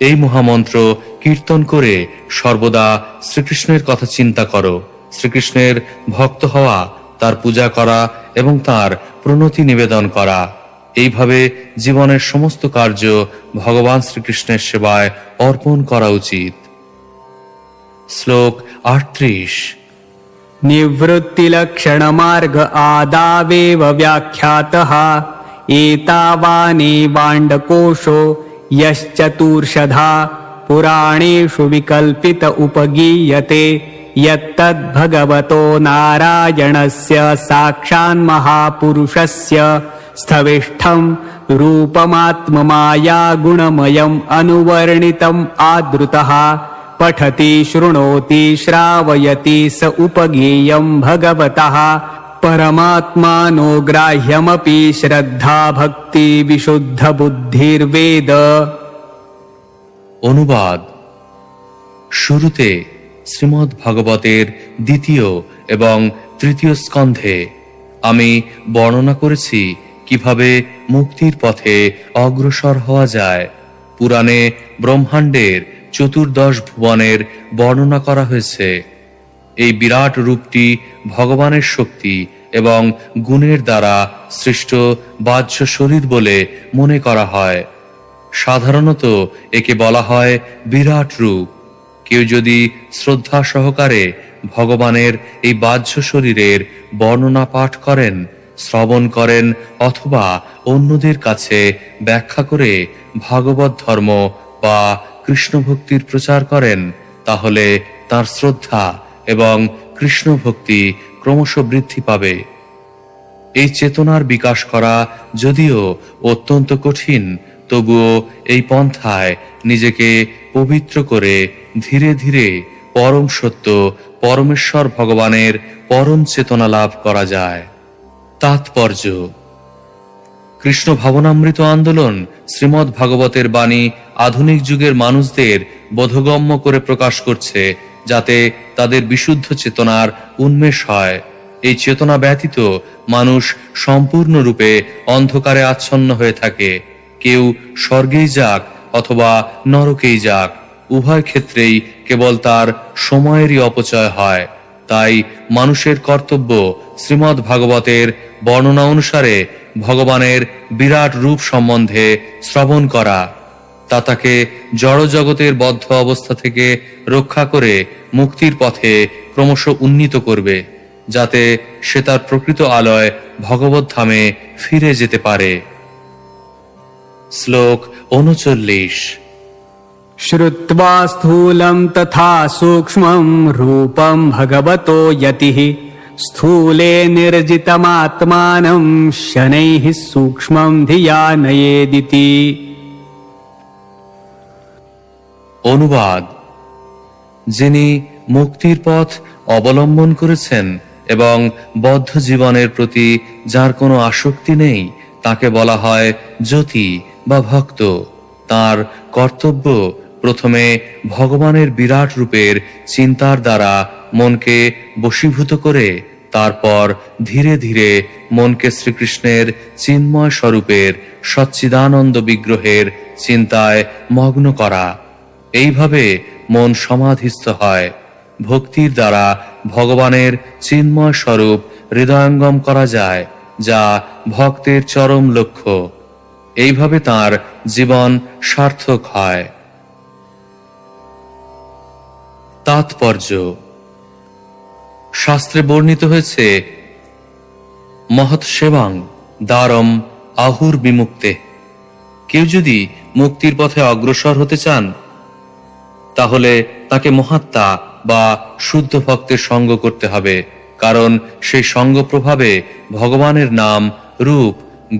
এই মহামন্ত্র কীর্তন করে সর্বদা শ্রীকৃষ্ণের কথা চিন্তা করো। শ্রীকৃষ্ণের ভক্ত হওয়া, তার পূজা করা এবং তার প্রণতি নিবেদন করা, এইভাবে জীবনের সমস্ত কার্য ভগবান শ্রীকৃষ্ণের সেবায় অর্পণ করা উচিত। শ্লোক 38। निवृत्तिलक्षणमार्ग आदावेव व्याख्यातः एतावानेवाण्डकोशो यश्चतुर्षधा पुराणेषु विकल्पित उपगीयते यत्तद्भगवतो नारायणस्य साक्षान्महापुरुषस्य स्थविष्ठं रूपमात्ममाया गुणमयम् अनुवर्णितम् आदृतः पठति शृणोति श्रावयति स उपगेयं भगवतः परमात्मानो ग्राह्यमपि श्रद्धा भक्ति विशुद्ध बुद्धिर्वेद। অনুবাদ। শুরুতে শ্রীমদ্ ভাগবতের দ্বিতীয় এবং তৃতীয় স্কন্ধে আমি বর্ণনা করেছি কিভাবে মুক্তির পথে অগ্রসর হওয়া যায়। পুরাণে ব্রহ্মাণ্ডের চতুর্দশ ভুবনের বর্ণনা করা হয়েছে। এই বিরাট রূপটি ভগবানের শক্তি এবং গুণের দ্বারা সৃষ্ট বাহ্য শরীর বলে মনে করা হয়। সাধারণত একে বলা হয় বিরাট রূপ। কেউ যদি শ্রদ্ধা সহকারে ভগবানের এই বাহ্য শরীরের বর্ণনা পাঠ করেন, শ্রবণ করেন অথবা অন্যদের কাছে ব্যাখ্যা করে ভাগবত ধর্ম বা কৃষ্ণ ভক্তির প্রচার করেন, তাহলে তার শ্রদ্ধা এবং কৃষ্ণ ভক্তি ক্রমশ বৃদ্ধি পাবে। এই চেতনার বিকাশ করা যদিও অত্যন্ত কঠিন, তবুও এই পন্থায় নিজেকে পবিত্র করে ধীরে ধীরে পরম সত্য পরমেশ্বর ভগবানের পরম চেতনা লাভ করা যায়। তাৎপর্য: কৃষ্ণ ভাবনামৃত আন্দোলন শ্রীমদ্ ভাগবতের বাণী আধুনিক যুগের মানুষদের বোধগম্য করে প্রকাশ করছে, যাতে তাদের বিশুদ্ধ চেতনার উন্মেষ হয়। এই চেতনা ব্যতীত মানুষ সম্পূর্ণরূপে অন্ধকারে আচ্ছন্ন হয়ে থাকে। কেউ স্বর্গেই যাক অথবা নরকেই যাক, উভয় ক্ষেত্রেই কেবল তার সময়েরই অপচয় হয়। তাই মানুষের কর্তব্য শ্রীমদ্ ভাগবতের বর্ণনা অনুসারে ভগবানের বিরাট রূপ সম্বন্ধে শ্রবণ করা। তা তাকে জড়জগতের বদ্ধ অবস্থা থেকে রক্ষা করে মুক্তির পথে ক্রমশ উন্নীত করবে, যাতে সে তার প্রকৃত আলয় ভগবত ধামে ফিরে যেতে পারে। শ্লোক 39। श्रुत्वा स्थूलं तथा सूक्ष्मं रूपं भगवतो यतिः स्थूले निर्जितमात्मानं शनैः सूक्ष्मं धिया नयेदिति। অনুবাদ: যিনি মুক্তির পথ অবলম্বন করেছেন এবং বদ্ধ জীবনের প্রতি যার কোনো আসক্তি নেই, তাকে বলা হয় জ্যোতি বা ভক্ত। তার কর্তব্য প্রথমে ভগবানের বিরাট রূপের চিন্তার দ্বারা মনকে বশীভূত করে তারপর ধীরে ধীরে মনকে শ্রীকৃষ্ণের চিন্ময় স্বরূপের সচ্চিদানন্দ বিগ্রহের চিন্তায় মগ্ন করা। এইভাবে মন সমাধিস্থ হয়। ভক্তির দ্বারা ভগবানের চিন্ময় স্বরূপ হৃদয়ঙ্গম করা যায়, যা ভক্তের চরম লক্ষ্য। এইভাবে তার জীবন সার্থক হয়। তাৎপর্য: শাস্ত্রে বর্ণিত হয়েছে মহৎ সেবাং দ্বারম আহুর বিমুক্তে। কেউ যদি মুক্তির পথে অগ্রসর হতে চান, তাহলে তাকে মহাত্মা বা শুদ্ধ ভক্তের সঙ্গ করতে হবে, কারণ সেই সঙ্গ প্রভাবে ভগবানের নাম, রূপ,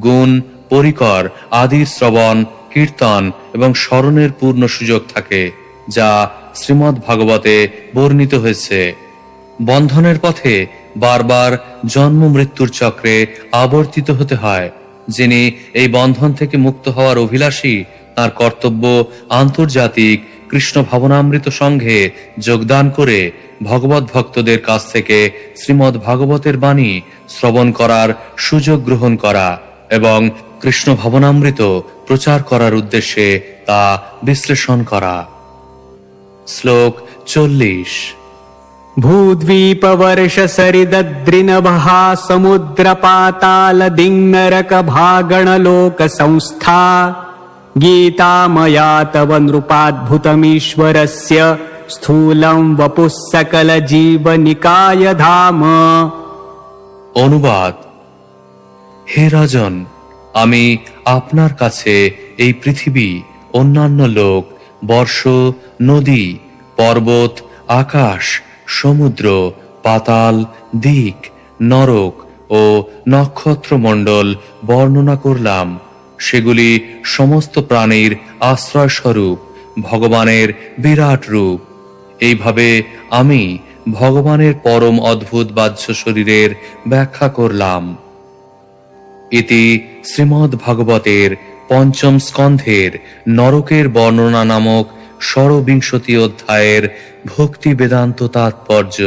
গুণ, পরিকর আদির শ্রবণ, কীর্তন এবং স্মরণের পূর্ণ সুযোগ থাকে, যা শ্রীমদ্ ভাগবতে বর্ণিত হয়েছে। বন্ধনের পথে বারবার জন্ম মৃত্যুর চক্রে আবর্তিত হতে হয়। যিনি এই বন্ধন থেকে মুক্ত হওয়ার অভিলাষী, তার কর্তব্য আন্তর্জাতিক কৃষ্ণ ভাবনামৃত সংঘে যোগদান করে ভগবত ভক্তদের কাছ থেকে শ্রীমদ্ ভাগবতের বাণী শ্রবণ করার সুযোগ গ্রহণ করা এবং কৃষ্ণ ভাবনামৃত প্রচার করার উদ্দেশ্যে তা বিশ্লেষণ করা। শ্লোক 40। भूद्वीपवर्षसरिदद्रिनभः समुद्रपातालदिङ्नरकभागणलोकसंस्था गीता मया तव नृपाद्भुतमीश्वरस्य स्थूलं वपुः सकलजीवनिकाय धाम। অনুবাদ: হে রাজন, আমি আপনার কাছে এই পৃথিবী, অন্যান্য লোক, বর্ষ, নদী, পর্বত, আকাশ, সমুদ্র, পাতাল, দিক, নরক ও নক্ষত্রমণ্ডল বর্ণনা করলাম। সেগুলি সমস্ত প্রাণীর আশ্রয় স্বরূপ, ভগবানের বিরাট রূপ। এইভাবে আমি ভগবানের পরম অদ্ভুত বাহ্য শরীরের ব্যাখ্যা করলাম। ইতি শ্রীমদ্ ভাগবতের পঞ্চম স্কন্ধের নরকের বর্ণনা নামক ষড়বিংশতি অধ্যায়ের ভক্তি বেদান্ত তাৎপর্য।